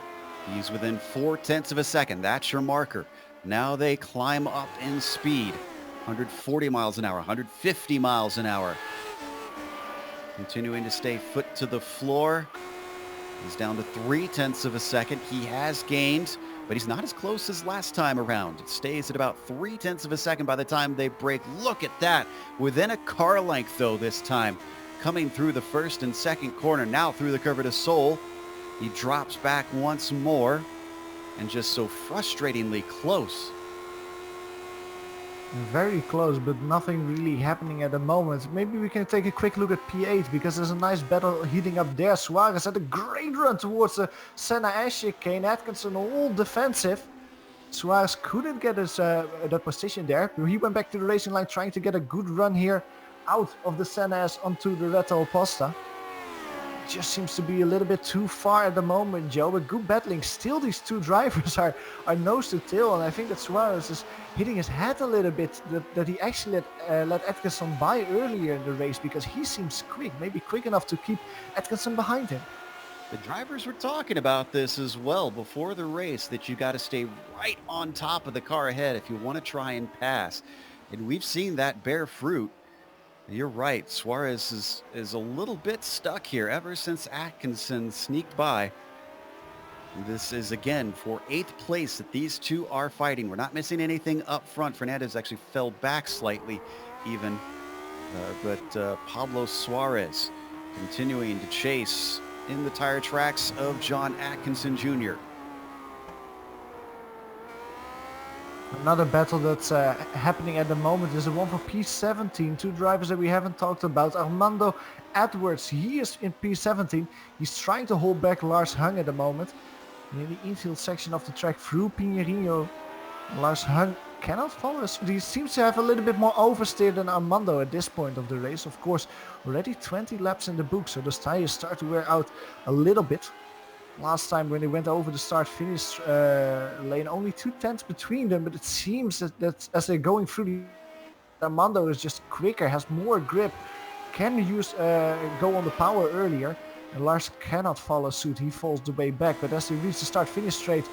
He's within 4/10 of a second. That's your marker. Now they climb up in speed. 140 miles an hour, 150 miles an hour. Continuing to stay foot to the floor. He's down to 3/10 of a second. He has gained but he's not as close as last time around. It stays at about 0.3 of a second by the time they break. Look at that. Within a car length, though, this time. Coming through the first and second corner, now through the curve to Sol. He drops back once more, and just so frustratingly close. Very close, but nothing really happening at the moment. Maybe we can take a quick look at P8, because there's a nice battle heating up there. Suarez had a great run towards the Senna Ash chicane. Atkinson all defensive. Suarez couldn't get his that position there. He went back to the racing line trying to get a good run here out of the Senna Ash onto the Retta Oposta. Just seems to be a little bit too far at the moment, Joe, but good battling. Still, these two drivers are nose to tail, and I think that Suarez is hitting his head a little bit, that he actually let Atkinson by earlier in the race, because he seems quick, maybe quick enough to keep Atkinson behind him. The drivers were talking about this as well before the race, that you got to stay right on top of the car ahead if you want to try and pass. And we've seen that bear fruit. You're right. Suarez is a little bit stuck here ever since Atkinson sneaked by. This is, again, for 8th place that these two are fighting. We're not missing anything up front. Fernandez actually fell back slightly even. But Pablo Suarez continuing to chase in the tire tracks of John Atkinson Jr. Another battle that's happening at the moment is the one for P17. Two drivers that we haven't talked about. Armando Edwards, he is in P17. He's trying to hold back Lars Hung at the moment. In the infield section of the track through Pinheiro, Lars Hung cannot follow us. He seems to have a little bit more oversteer than Armando at this point of the race. Of course, already 20 laps in the book, so those tires start to wear out a little bit. Last time when they went over the start-finish lane, only 2/10 between them, but it seems that as they're going through, Armando is just quicker, has more grip, can use go on the power earlier, and Lars cannot follow suit. He falls the way back, but as they reach the start-finish straight,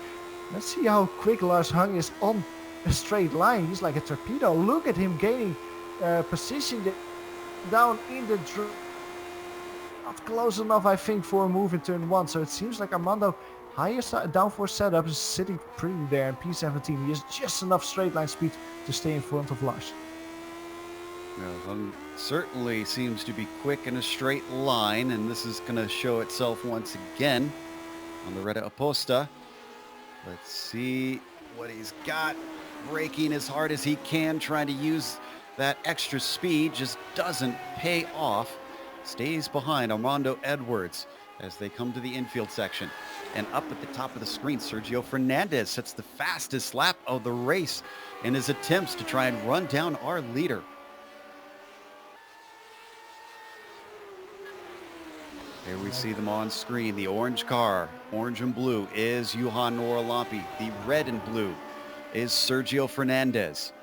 let's see how quick Lars Hung is on a straight line. He's like a torpedo. Look at him gaining position down in the not close enough, I think, for a move in turn 1. So it seems like Armando, higher downforce setup, is sitting pretty there in P17. He has just enough straight line speed to stay in front of Lars. Well, certainly seems to be quick in a straight line, and this is going to show itself once again on the Retta Oposta. Let's see what he's got. Braking as hard as he can, trying to use that extra speed, just doesn't pay off. Stays behind Armando Edwards as they come to the infield section. And up at the top of the screen, Sergio Fernandez sets the fastest lap of the race in his attempts to try and run down our leader. There we see them on screen. The orange car, orange and blue, is Johan Noralampi. The red and blue is Sergio Fernandez.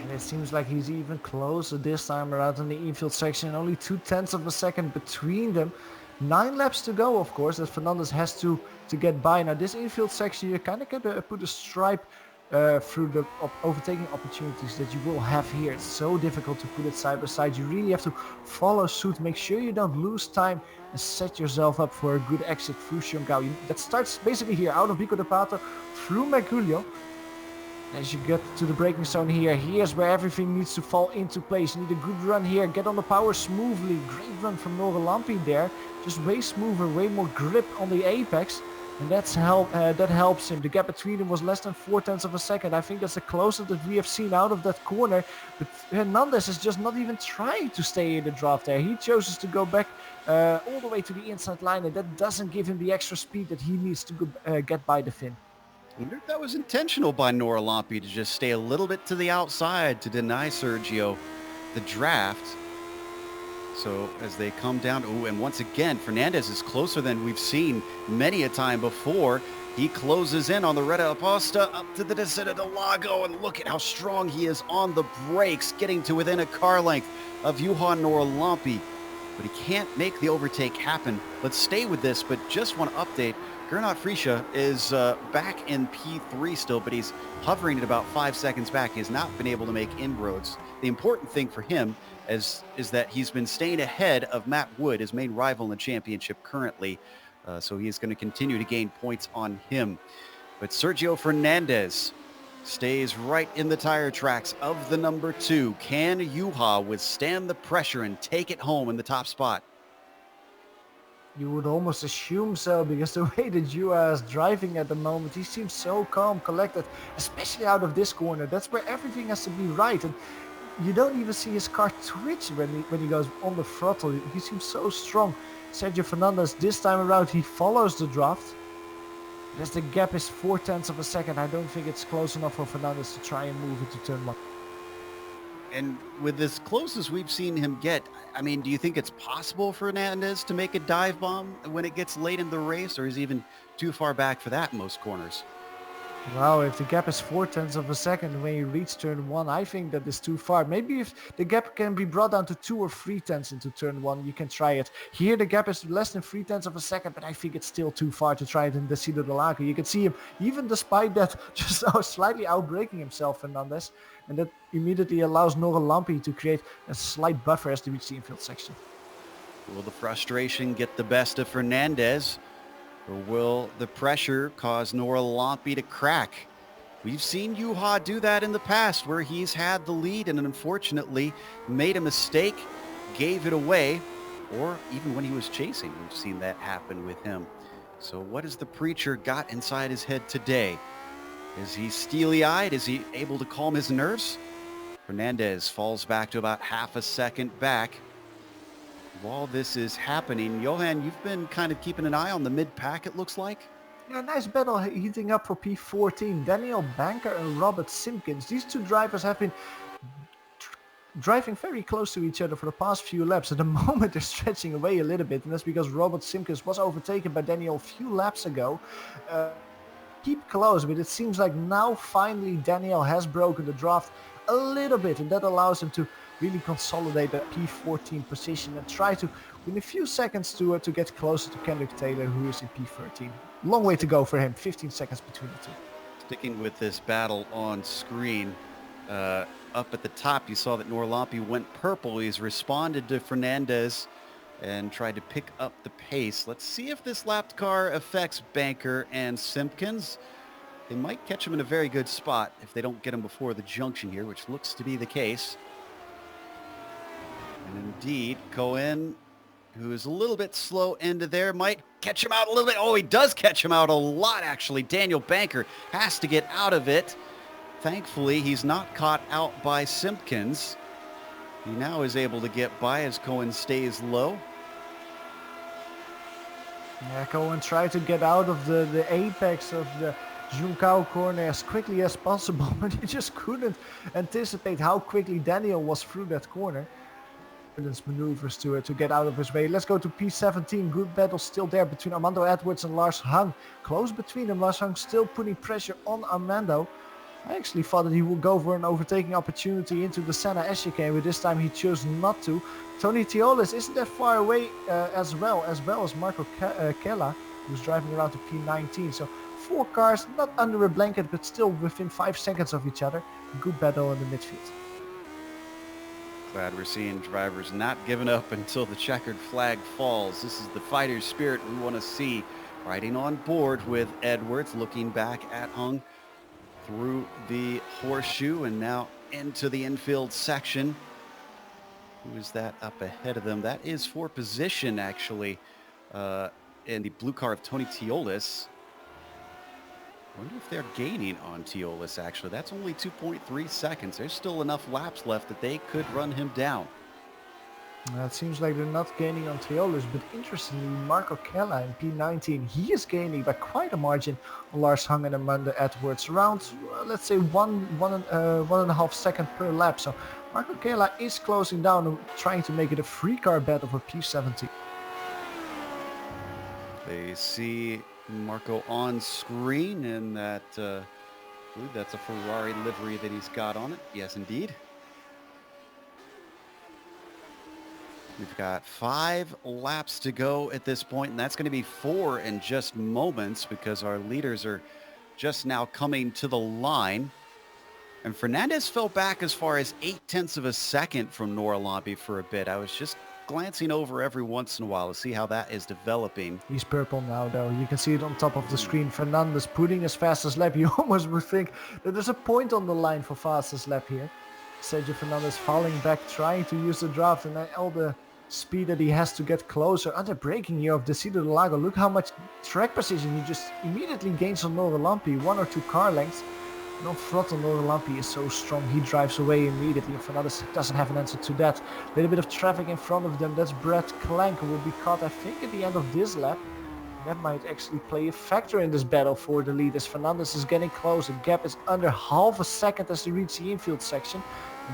And it seems like he's even closer this time around in the infield section. Only 2/10 of a second between them. 9 laps to go, of course, that Fernandez has to get by. Now this infield section, you kind of got to put a stripe through the overtaking opportunities that you will have here. It's so difficult to put it side by side. You really have to follow suit, make sure you don't lose time, and set yourself up for a good exit through Xiongao. That starts basically here out of Vico de Pato through Mergulho. As you get to the braking zone here, here's where everything needs to fall into place. You need a good run here, get on the power smoothly. Great run from Noralampi there. Just way smoother, way more grip on the apex. And that helps him. The gap between them was less than 4/10 of a second. I think that's the closest that we have seen out of that corner. But Hernandez is just not even trying to stay in the draft there. He chooses to go back all the way to the inside line, and that doesn't give him the extra speed that he needs to get by the fin. I wonder if that was intentional by Noralampi to just stay a little bit to the outside to deny Sergio the draft. So as they come down, and once again, Fernandez is closer than we've seen many a time before. He closes in on the Retta Oposta up to the Descida del Lago, and look at how strong he is on the brakes, getting to within a car length of Johan Noralampi. But he can't make the overtake happen. Let's stay with this, but just want to update. Gernot Frische is back in P3 still, but he's hovering at about 5 seconds back. He has not been able to make inroads. The important thing for him is that he's been staying ahead of Matt Wood, his main rival in the championship currently. So he's going to continue to gain points on him. But Sergio Fernandez stays right in the tire tracks of the number 2. Can Juha withstand the pressure and take it home in the top spot? You would almost assume so, because the way that Juha is driving at the moment, he seems so calm, collected, especially out of this corner. That's where everything has to be right. And you don't even see his car twitch when he goes on the throttle. He seems so strong. Sergio Fernandez, this time around, he follows the draft. As the gap is 0.4 of a second, I don't think it's close enough for Fernandez to try and move into turn 1. And with as close as we've seen him get, I mean, do you think it's possible for Fernandez to make a dive bomb when it gets late in the race, or is he even too far back for that in most corners? Wow, if the gap is 0.4 of a second when you reach turn 1, I think that is too far. Maybe if the gap can be brought down to 2 or 3/10 into turn 1, you can try it. Here the gap is less than 0.3 of a second, but I think it's still too far to try it in Decido de Lago. You can see him, even despite that, just slightly outbraking himself, Fernandez. And that immediately allows Nora Lampi to create a slight buffer as they reach the infield section. Will the frustration get the best of Fernandez? Or will the pressure cause Nora Lampi to crack? We've seen Juha do that in the past, where he's had the lead and unfortunately made a mistake, gave it away, or even when he was chasing, we've seen that happen with him. So what has the preacher got inside his head today? Is he steely-eyed? Is he able to calm his nerves? Fernandez falls back to about half a second back. While this is happening, Johan, you've been kind of keeping an eye on the mid-pack, it looks like. Yeah, nice battle heating up for P14. Daniel Banker and Robert Simpkins. These two drivers have been driving very close to each other for the past few laps. At the moment they're stretching away a little bit, and that's because Robert Simpkins was overtaken by Daniel a few laps ago. Keep close, but it seems like now finally Daniel has broken the draft a little bit, and that allows him to really consolidate that P14 position and try to win a few seconds to get closer to Kendrick Taylor, who is in P13. Long way to go for him, 15 seconds between the two. Sticking with this battle on screen, up at the top, you saw that Nora Lampi went purple. He's responded to Fernandez and tried to pick up the pace. Let's see if this lapped car affects Banker and Simpkins. They might catch him in a very good spot if they don't get him before the junction here, which looks to be the case. And indeed, Cohen, who is a little bit slow into there, might catch him out a little bit. Oh, he does catch him out a lot, actually. Daniel Banker has to get out of it. Thankfully, he's not caught out by Simpkins. He now is able to get by as Cohen stays low. Yeah, Cohen tried to get out of the apex of the Juncao corner as quickly as possible, but he just couldn't anticipate how quickly Daniel was through that corner. Maneuvers to get out of his way. Let's go to P17. Good battle still there between Armando Edwards and Lars Hang. Close between them. Lars Hang still putting pressure on Armando. I actually thought that he would go for an overtaking opportunity into the Senna chicane, but this time he chose not to. Tony Tiolis isn't that far away as well as Marco Kella, who's driving around to P19. So 4 cars, not under a blanket, but still within 5 seconds of each other. Good battle in the midfield. Glad we're seeing drivers not giving up until the checkered flag falls. This is the fighter's spirit we want to see. Riding on board with Edwards, looking back at Hung through the horseshoe and now into the infield section. Who is that up ahead of them? That is for position, actually, in the blue car of Tony Tiolis. I wonder if they're gaining on Tiolis, actually. That's only 2.3 seconds. There's still enough laps left that they could run him down. It seems like they're not gaining on Tiolis, but interestingly, Marco Kella in P19, he is gaining by quite a margin on Lars Hang and Amanda Edwards, around, let's say, one and a half second per lap. So Marco Kella is closing down and trying to make it a free car battle for P17. They see Marco on screen, and that, I believe that's a Ferrari livery that he's got on it. Yes, indeed. We've got 5 laps to go at this point, and that's going to be 4 in just moments because our leaders are just now coming to the line. And Fernandez fell back as far as 0.8 of a second from Nora Lampi for a bit. I was just glancing over every once in a while to see how that is developing. He's purple now, though. You can see it on top of the screen. Fernandez putting his fastest lap. You almost would think that there's a point on the line for fastest lap here. Sergio Fernandez falling back, trying to use the draft, and all the speed that he has to get closer. Under braking here of Decido del Lago. Look how much track precision he just immediately gains on Nora Lampi. 1 or 2 car lengths. No throttle. Nora Lampi is so strong. He drives away immediately. And Fernandez doesn't have an answer to that. A little bit of traffic in front of them. That's Brad Clank, who will be caught, I think, at the end of this lap. That might actually play a factor in this battle for the lead, as Fernandez is getting close. The gap is under half a second as they reach the infield section.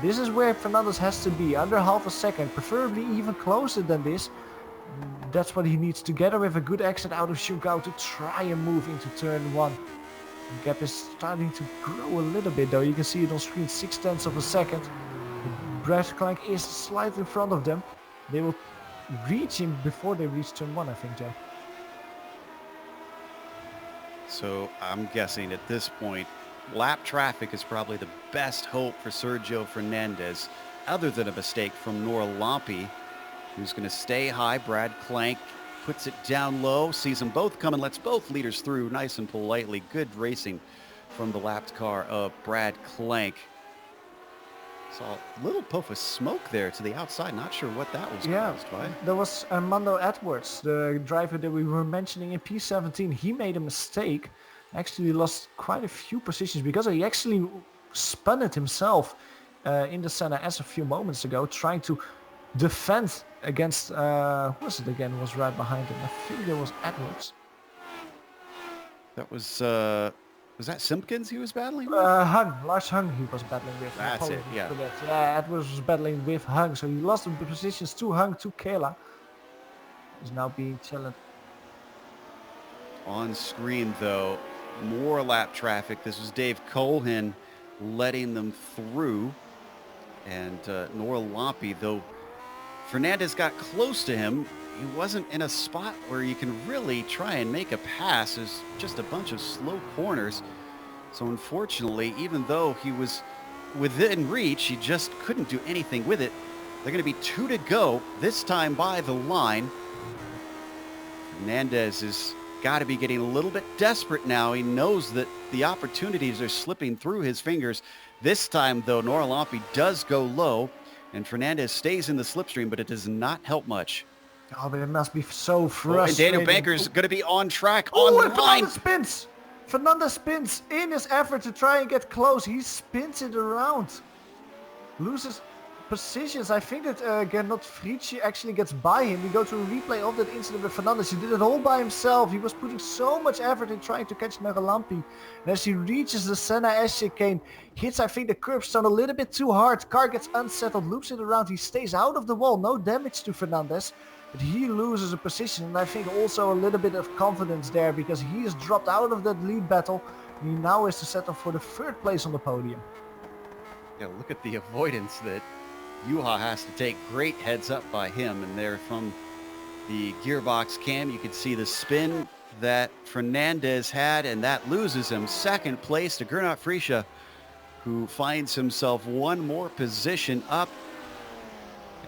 This is where Fernandez has to be, under half a second, preferably even closer than this. That's what he needs, together with a good exit out of Shootout, to try and move into turn 1. The gap is starting to grow a little bit, though. You can see it on screen, 0.6 of a second. Brad Clank is slightly in front of them. They will reach him before they reach turn 1, I think, Jay. So I'm guessing at this point, lap traffic is probably the best hope for Sergio Fernandez, other than a mistake from Nora Lampi, who's going to stay high. Brad Clank puts it down low, sees them both coming, lets both leaders through nice and politely. Good racing from the lapped car of Brad Clank. Saw a little puff of smoke there to the outside. Not sure what that was caused by. There was Armando Edwards, the driver that we were mentioning in P17. He made a mistake. Actually lost quite a few positions because he actually spun it himself in the center as a few moments ago, trying to defend against, who was it again, was right behind him? I think it was Edwards. That was that Simpkins he was battling with? Lars Hung he was battling with. That's it, yeah. Yeah, Edwards was battling with Hung, so he lost the positions to Hung, to Kayla. He's now being challenged. On screen, though, more lap traffic. This was Dave Cohen letting them through. And Nora Lampi, though Fernandez got close to him, he wasn't in a spot where you can really try and make a pass. There's just a bunch of slow corners. So unfortunately, even though he was within reach, he just couldn't do anything with it. They're going to be 2 to go, this time by the line. Fernandez has got to be getting a little bit desperate now. He knows that the opportunities are slipping through his fingers. This time, though, Nora Lampi does go low, and Fernandez stays in the slipstream, but it does not help much. Oh, but it must be so frustrating. Oh, and Daniel Banker's going to be on track on the line. Fernandez spins in his effort to try and get close. He spins it around. Loses positions. I think that Gernot Fritzsche actually gets by him. We go to a replay of that incident with Fernandez. He did it all by himself. He was putting so much effort in trying to catch Naralampi. And as he reaches the Senna S chicane, hits, I think, the curbstone a little bit too hard. Car gets unsettled, loops it around. He stays out of the wall. No damage to Fernandez. But he loses a position, and I think also a little bit of confidence there, because he is dropped out of that lead battle. And he now is to settle for the 3rd place on the podium. Yeah, look at the avoidance that Juha has to take. Great heads up by him. And there from the gearbox cam, you can see the spin that Fernandez had, and that loses him 2nd place to Gernot Fritzsche, who finds himself 1 more position up.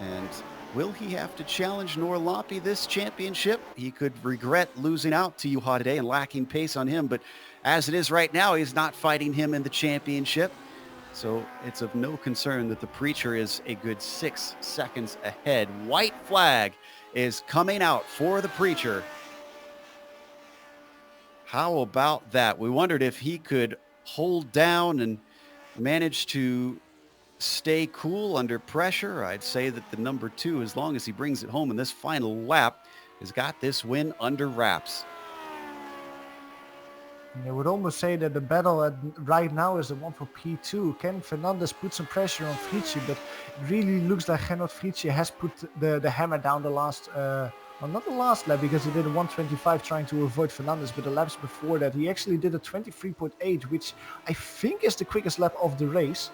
And will he have to challenge Nora Lampi this championship? He could regret losing out to Juha today and lacking pace on him, but as it is right now, he's not fighting him in the championship. So it's of no concern that the Preacher is a good 6 seconds ahead. White flag is coming out for the Preacher. How about that? We wondered if he could hold down and manage to stay cool under pressure. I'd say that the number 2, as long as he brings it home in this final lap, has got this win under wraps. I would almost say that the battle right now is the one for P2. Can Fernandez put some pressure on Fritzsche? But it really looks like Gernot Fritzsche has put the hammer down the last, well, not the last lap, because he did a 125 trying to avoid Fernandez, but the laps before that he actually did a 23.8, which I think is the quickest lap of the race.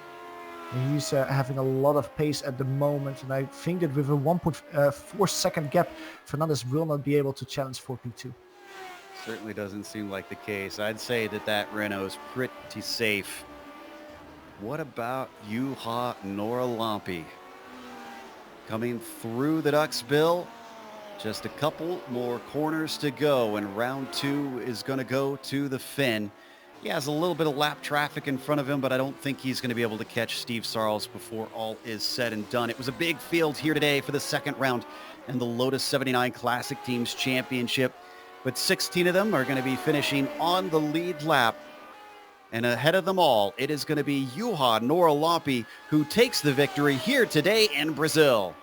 He's having a lot of pace at the moment, and I think that with a 1.4 second gap, Fernandez will not be able to challenge for P2. Certainly doesn't seem like the case. I'd say that Renault's pretty safe. What about Juha Nora Lampi? coming through the Ducks Bill. Just a couple more corners to go, and round 2 is going to go to the Finn. He has a little bit of lap traffic in front of him, but I don't think he's going to be able to catch Steve Sarles before all is said and done. It was a big field here today for the second round in the Lotus 79 Classic Teams Championship, but 16 of them are going to be finishing on the lead lap. And ahead of them all, it is going to be Juha Norralappi who takes the victory here today in Brazil.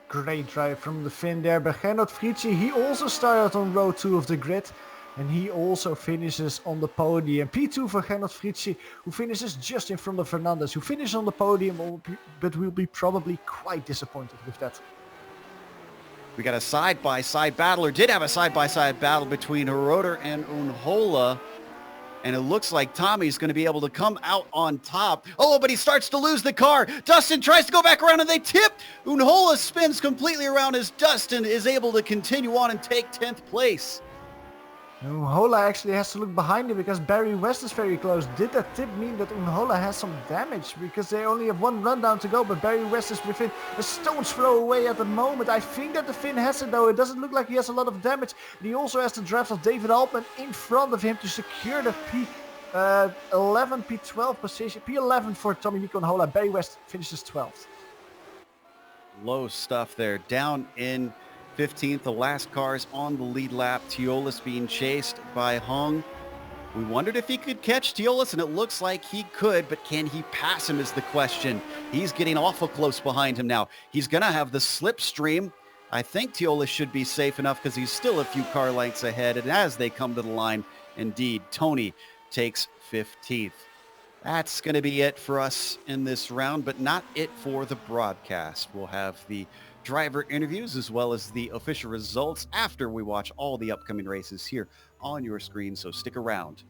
Great drive from the Finn there, but Gernot Fritzi, he also started on row 2 of the grid, and he also finishes on the podium. P2 for Gernot Fritzi, who finishes just in front of Fernandez, who finishes on the podium, but will be probably quite disappointed with that. We got a side-by-side battle, or did have a side-by-side battle between Heroder and Unhola. And it looks like Tommy's going to be able to come out on top. Oh, but he starts to lose the car. Dustin tries to go back around and they tip. Unhola spins completely around as Dustin is able to continue on and take 10th place. Unhola actually has to look behind him because Barry West is very close. Did that tip mean that Unhola has some damage? Because they only have one rundown to go, but Barry West is within a stone's throw away at the moment. I think that the Finn has it though. It doesn't look like he has a lot of damage. And he also has the draft of David Altman in front of him to secure the P11, P12 position. P11 for Tommy Unhola. Barry West finishes 12th. Low stuff there. Down in 15th, the last cars on the lead lap. Teolis being chased by Hung. We wondered if he could catch Teolis, and it looks like he could, but can he pass him is the question. He's getting awful close behind him now. He's going to have the slipstream. I think Teolis should be safe enough because he's still a few car lengths ahead, and as they come to the line, indeed, Tony takes 15th. That's going to be it for us in this round, but not it for the broadcast. We'll have the driver interviews as well as the official results after we watch all the upcoming races here on your screen, so stick around.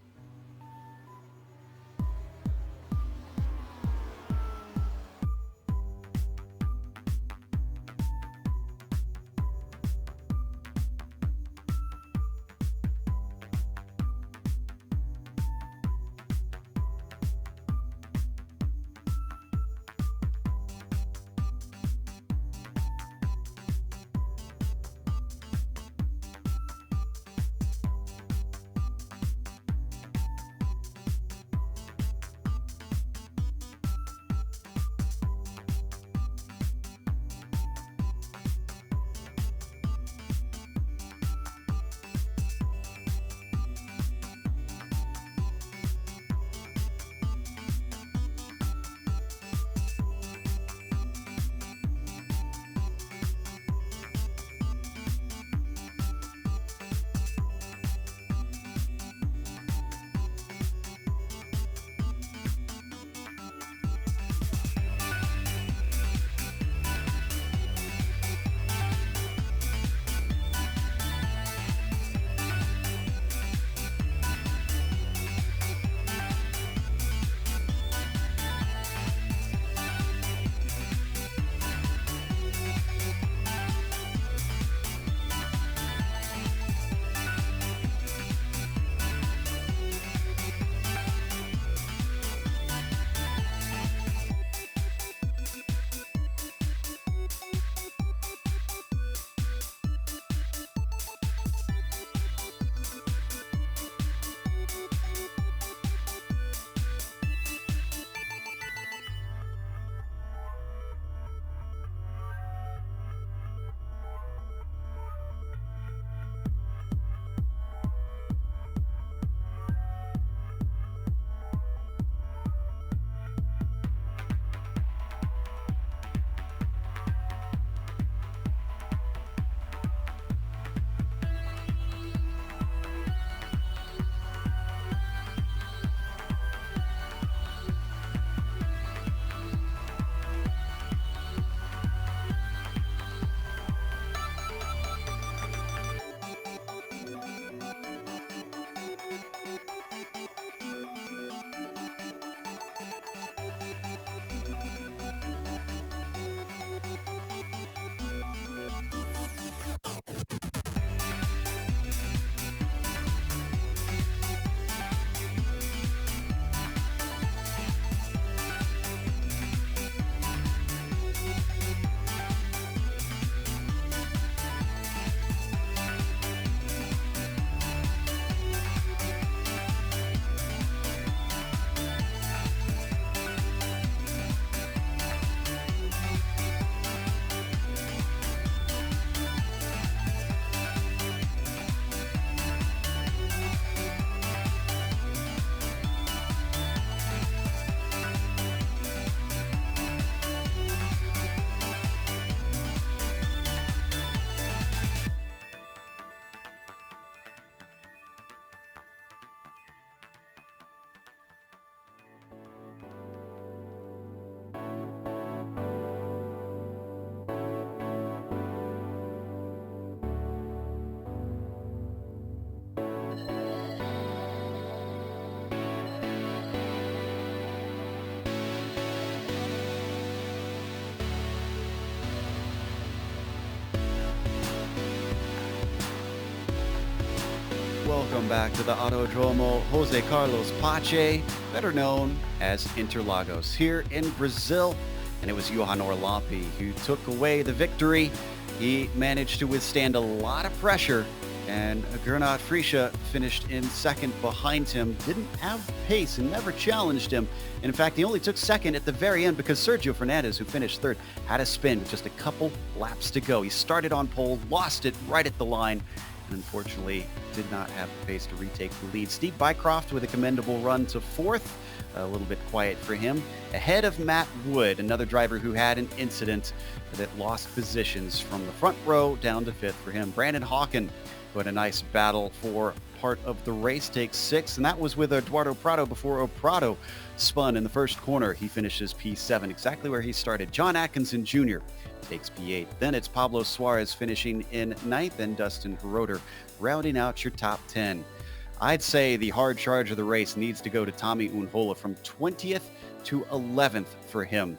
Welcome back to the Autódromo. Jose Carlos Pache, better known as Interlagos, here in Brazil. And it was Johan Orlampi who took away the victory. He managed to withstand a lot of pressure, and Gernot Frische finished in second behind him. Didn't have pace and never challenged him. And in fact, he only took second at the very end because Sergio Fernandez, who finished third, had a spin with just a couple laps to go. He started on pole, lost it right at the line, and unfortunately did not have the pace to retake the lead. Steve Bycroft with a commendable run to fourth. A little bit quiet for him. Ahead of Matt Wood, another driver who had an incident that lost positions from the front row down to fifth for him. Brandon Hawken, who had a nice battle for part of the race, takes sixth, and that was with Eduardo Prado before Prado spun in the first corner. He finishes P7, exactly where he started. John Atkinson Jr. takes P8. Then it's Pablo Suarez finishing in ninth, and Dustin Roeder rounding out your top 10. I'd say the hard charge of the race needs to go to Tommy Unhola from 20th to 11th for him.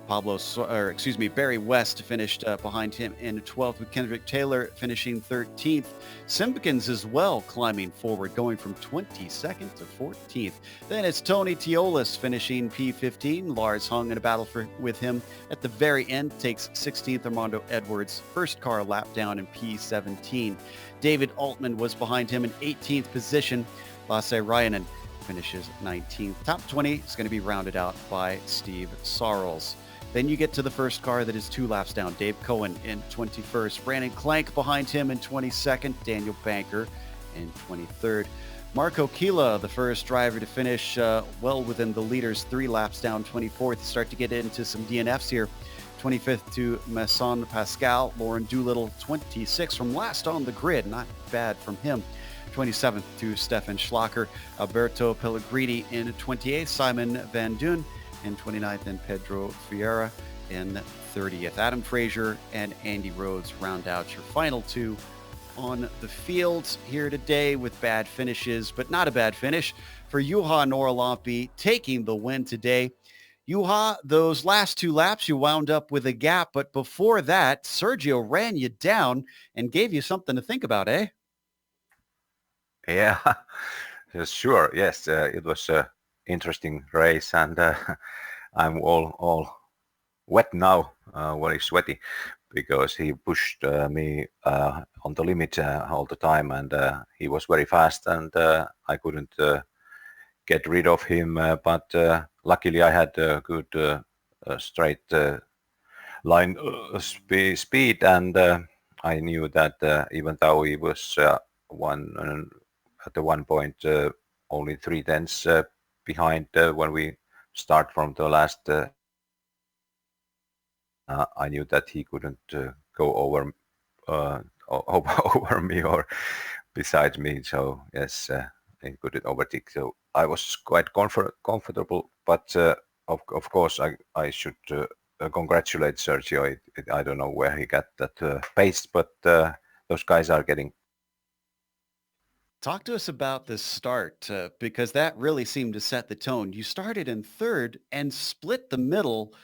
Barry West finished behind him in 12th, with Kendrick Taylor finishing 13th. Simpkins as well climbing forward, going from 22nd to 14th. Then it's Tony Tiolis finishing P15. Lars hung in a battle with him at the very end, takes 16th. Armando Edwards, first car lap down in P17. David Altman was behind him in 18th position. Lasse Ryanen finishes 19th. Top 20 is going to be rounded out by Steve Sarles. Then you get to the first car that is 2 laps down. Dave Cohen in 21st. Brandon Clank behind him in 22nd. Daniel Banker in 23rd. Marco Kila, the first driver to finish well within the leaders, 3 laps down, 24th. Start to get into some DNFs here. 25th to Masson Pascal. Lauren Doolittle, 26th from last on the grid. Not bad from him. 27th to Stefan Schlacker. Alberto Pellegrini in 28th. Simon Van Duyn in 29th, and Pedro Vieira in 30th. Adam Frazier and Andy Rhodes round out your final 2 on the field here today with bad finishes, but not a bad finish for Juha Norlampi taking the win today. Juha, those last 2 laps, you wound up with a gap, but before that, Sergio ran you down and gave you something to think about, eh? Yeah, sure. Yes, it was an interesting race, and I'm all wet now, very sweaty, because he pushed me on the limit all the time, and he was very fast, and I couldn't get rid of him. But luckily, I had a good straight line speed, and I knew that even though he was at one point only 3 tenths behind when we start from the last, I knew that he couldn't go over over me or beside me. So yes, he couldn't overtake. So I was quite comfortable. But of course, I should congratulate Sergio. I don't know where he got that pace, but those guys are getting. Talk to us about the start, because that really seemed to set the tone. You started in third and split the middle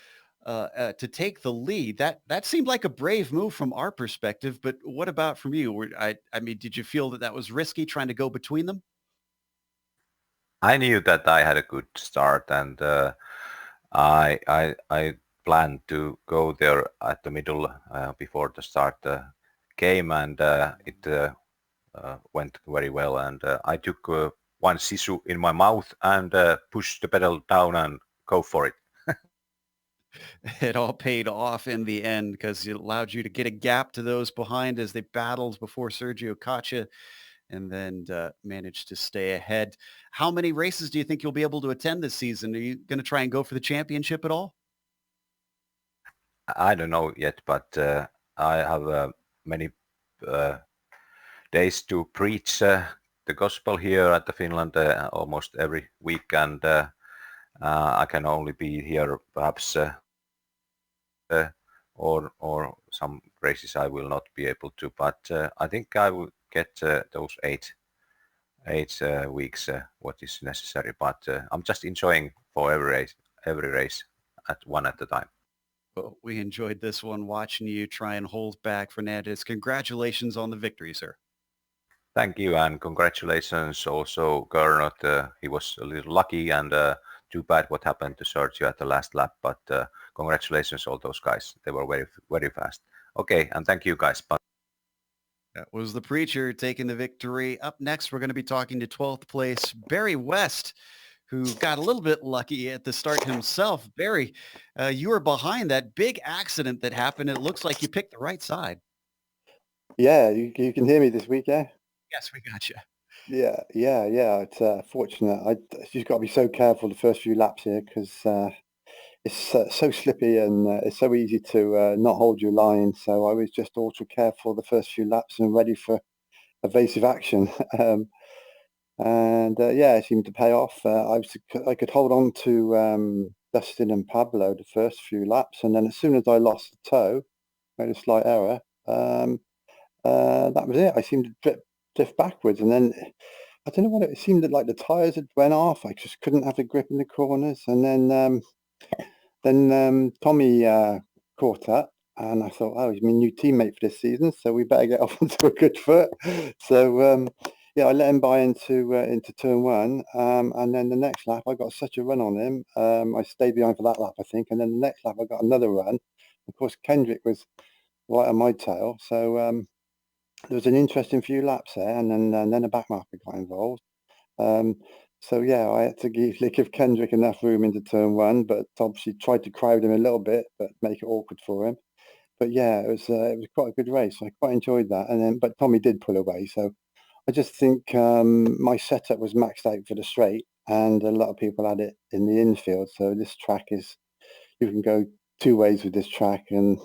to take the lead. That seemed like a brave move from our perspective, but what about from you? I mean, did you feel that was risky trying to go between them? I knew that I had a good start, and I planned to go there at the middle before the start came, and it went very well. And I took one sisu in my mouth and pushed the pedal down and go for it. It all paid off in the end because it allowed you to get a gap to those behind as they battled before Sergio caught you, and then managed to stay ahead. How many races do you think you'll be able to attend this season? Are you going to try and go for the championship at all? I don't know yet, but I have many days to preach the gospel here at the Finland almost every week, and I can only be here perhaps or some races I will not be able to, but I think I will get those eight weeks what is necessary, but I'm just enjoying for every race at one at a time. Well, we enjoyed this one watching you try and hold back Fernandez. Congratulations on the victory, sir. Thank you, and congratulations also, Gernot. He was a little lucky, and too bad what happened to Sergio at the last lap, but congratulations all those guys. They were very, very fast. Okay, and thank you guys. Bye. That was the Preacher taking the victory. Up next, we're going to be talking to 12th place Barry West, who got a little bit lucky at the start himself. Barry, you were behind that big accident that happened. It looks like you picked the right side. Yeah, you can hear me this week, yeah? Yes, we got you. Yeah. It's fortunate. I just got to be so careful the first few laps here because it's so slippy and it's so easy to not hold your line. So I was just ultra careful the first few laps and ready for evasive action. Yeah, it seemed to pay off. I could hold on to Dustin and Pablo the first few laps, and then as soon as I lost the toe, made a slight error. That was it. I seemed to drift backwards, and then I don't know what it seemed like the tires had went off. I just couldn't have the grip in the corners, and then Tommy caught up, and I thought, oh, he's my new teammate for this season, so we better get off onto a good foot. So yeah, I let him buy into turn one, and then the next lap I got such a run on him. I stayed behind for that lap, I think, and then the next lap I got another run. Of course, Kendrick was right on my tail, so there was an interesting few laps there, and then a back marker got involved. So yeah, I had to give Kendrick enough room into turn one, but obviously tried to crowd him a little bit, but make it awkward for him. But yeah, it was quite a good race. I quite enjoyed that. But Tommy did pull away, so I just think my setup was maxed out for the straight, and a lot of people had it in the infield. So this track is, you can go two ways with this track, and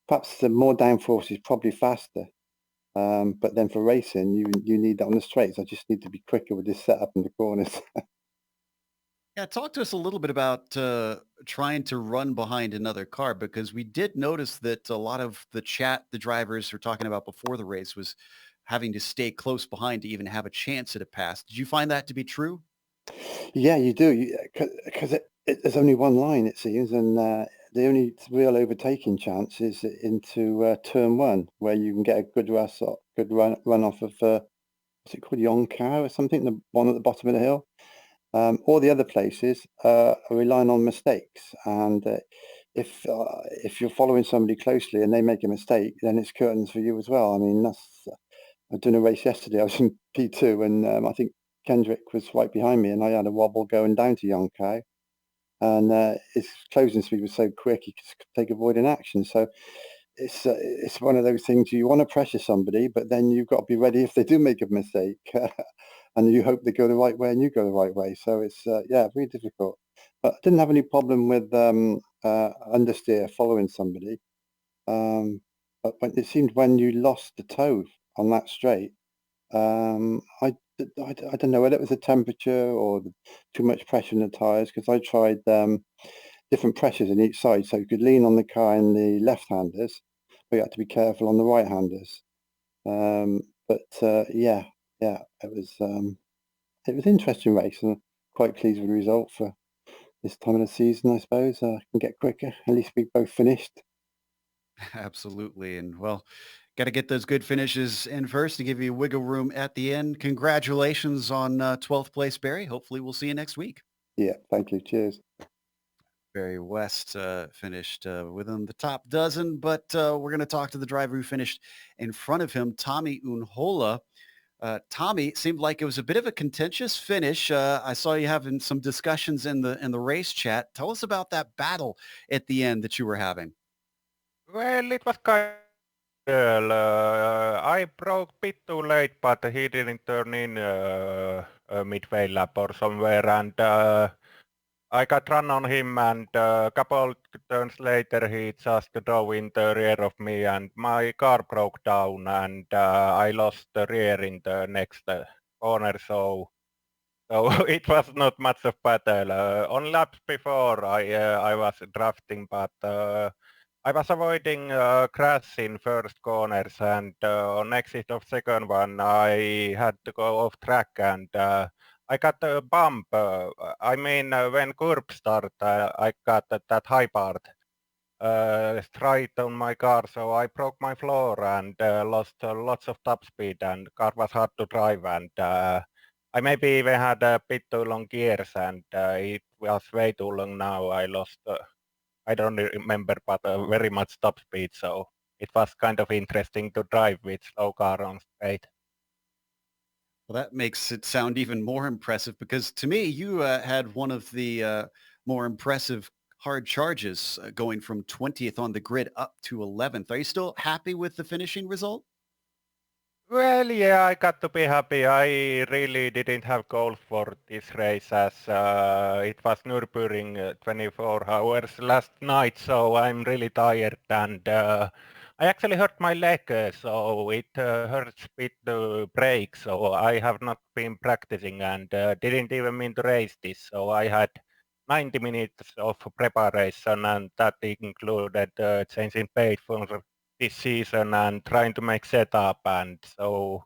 perhaps the more downforce is probably faster. But then for racing, you need that on the straights. I just need to be quicker with this setup in the corners. Yeah, talk to us a little bit about trying to run behind another car, because we did notice that a lot of the chat the drivers were talking about before the race was having to stay close behind to even have a chance at a pass. Did you find that to be true? Yeah, you do, because there's only one line, it seems, and the only real overtaking chance is into turn one, where you can get a good run off of what's it called, Yonkow or something, the one at the bottom of the hill. All the other places are relying on mistakes, and if you're following somebody closely and they make a mistake, then it's curtains for you as well. I mean, I've done a race yesterday. I was in P2, and I think Kendrick was right behind me, and I had a wobble going down to Yonkow, and his closing speed was so quick he could take avoiding action. So it's one of those things, you want to pressure somebody, but then you've got to be ready if they do make a mistake, and you hope they go the right way and you go the right way. So it's yeah, very difficult. But I didn't have any problem with understeer following somebody. But it seemed when you lost the toe on that straight, I don't know whether it was the temperature or too much pressure in the tires, because I tried different pressures in each side, so you could lean on the car in the left-handers, but you had to be careful on the right-handers. Yeah, it was an interesting race, and quite pleased with the result for this time of the season. I suppose I can get quicker. At least we both finished. Absolutely. And well, got to get those good finishes in first to give you wiggle room at the end. Congratulations on 12th place, Barry. Hopefully we'll see you next week. Yeah, thank you. Cheers. Barry West finished within the top dozen, but we're going to talk to the driver who finished in front of him, Tommy Unhola. Tommy, it seemed like it was a bit of a contentious finish. I saw you having some discussions in the race chat. Tell us about that battle at the end that you were having. Well, it was kind of well, I broke a bit too late, but he didn't turn in midway lap or somewhere, and I got run on him, and a couple turns later he just drove in the rear of me, and my car broke down, and I lost the rear in the next corner, so it was not much of battle. On laps before I was drafting, but I was avoiding crash in first corners, and on exit of second one I had to go off track, and I got a bump. I mean, when curb start, I got that high part straight on my car, so I broke my floor and lost lots of top speed, and car was hard to drive, and I maybe even had a bit too long gears, and it was way too long now. I lost, I don't remember, but very much top speed, so it was kind of interesting to drive with slow car on straight. Well, that makes it sound even more impressive because to me, you had one of the more impressive hard charges going from 20th on the grid up to 11th. Are you still happy with the finishing result? Well, yeah, I got to be happy. I really didn't have goals for this race as it was Nürburgring 24 hours last night, so I'm really tired, and I actually hurt my leg, so it hurts a bit to brake, so I have not been practicing and didn't even mean to race this, so I had 90 minutes of preparation, and that included changing paint for this season and trying to make setup, and so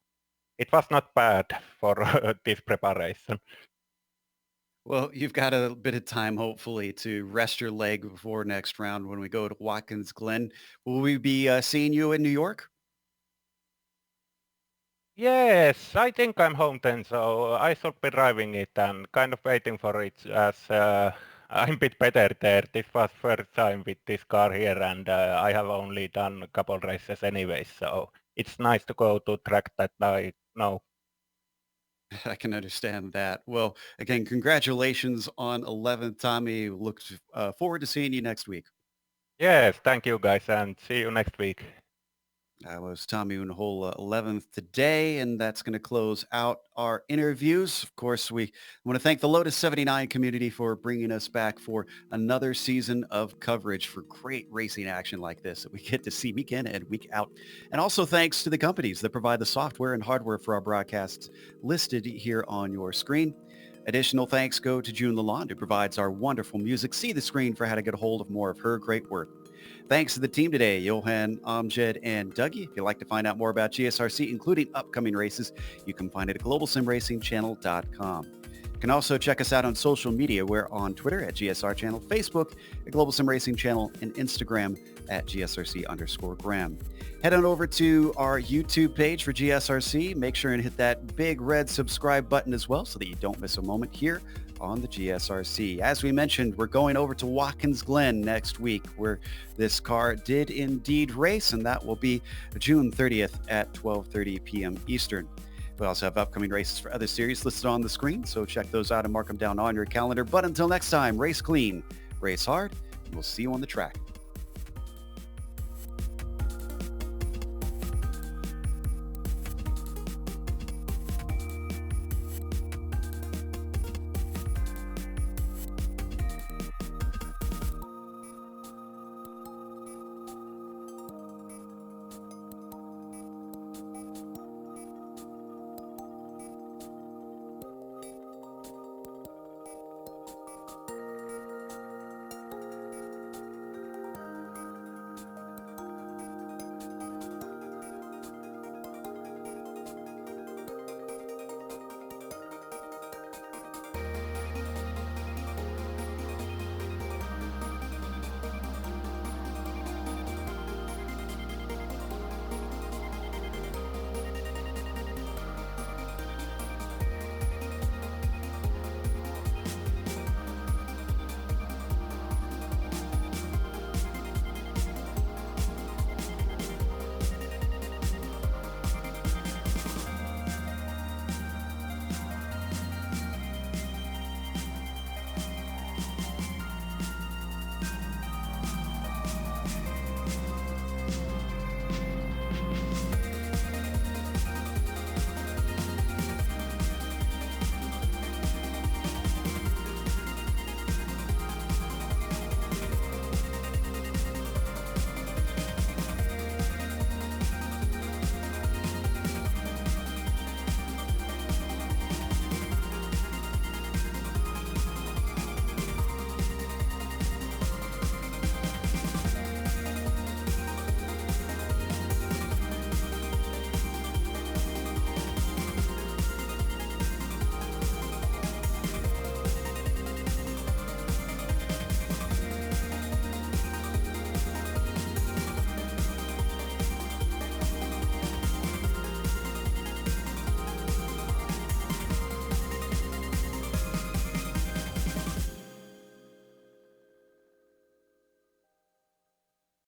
it was not bad for this preparation. Well, you've got a bit of time, hopefully, to rest your leg before next round when we go to Watkins Glen. Will we be seeing you in New York? Yes, I think I'm home then, so I should be driving it and kind of waiting for it as I'm a bit better there. This was first time with this car here, and I have only done a couple races anyway, so it's nice to go to track that I know. I can understand that. Well, again, congratulations on 11th, Tommy. Look forward to seeing you next week. Yes, thank you guys, and see you next week. That was Tommy Unhole 11th today, and that's going to close out our interviews. Of course, we want to thank the Lotus 79 community for bringing us back for another season of coverage for great racing action like this that we get to see week in and week out. And also thanks to the companies that provide the software and hardware for our broadcasts listed here on your screen. Additional thanks go to June Lalonde, who provides our wonderful music. See the screen for how to get a hold of more of her great work. Thanks to the team today, Johan, Amjad, and Dougie. If you'd like to find out more about GSRC, including upcoming races, you can find it at globalsimracingchannel.com. You can also check us out on social media. We're on Twitter at GSR Channel, Facebook at Global Sim Racing Channel, and Instagram at GSRC_Graham. Head on over to our YouTube page for GSRC. Make sure and hit that big red subscribe button as well so that you don't miss a moment here on the GSRC. As we mentioned, we're going over to Watkins Glen next week where this car did indeed race, and that will be June 30th at 12:30 p.m. Eastern. We also have upcoming races for other series listed on the screen, so check those out and mark them down on your calendar. But until next time, race clean, race hard, and we'll see you on the track.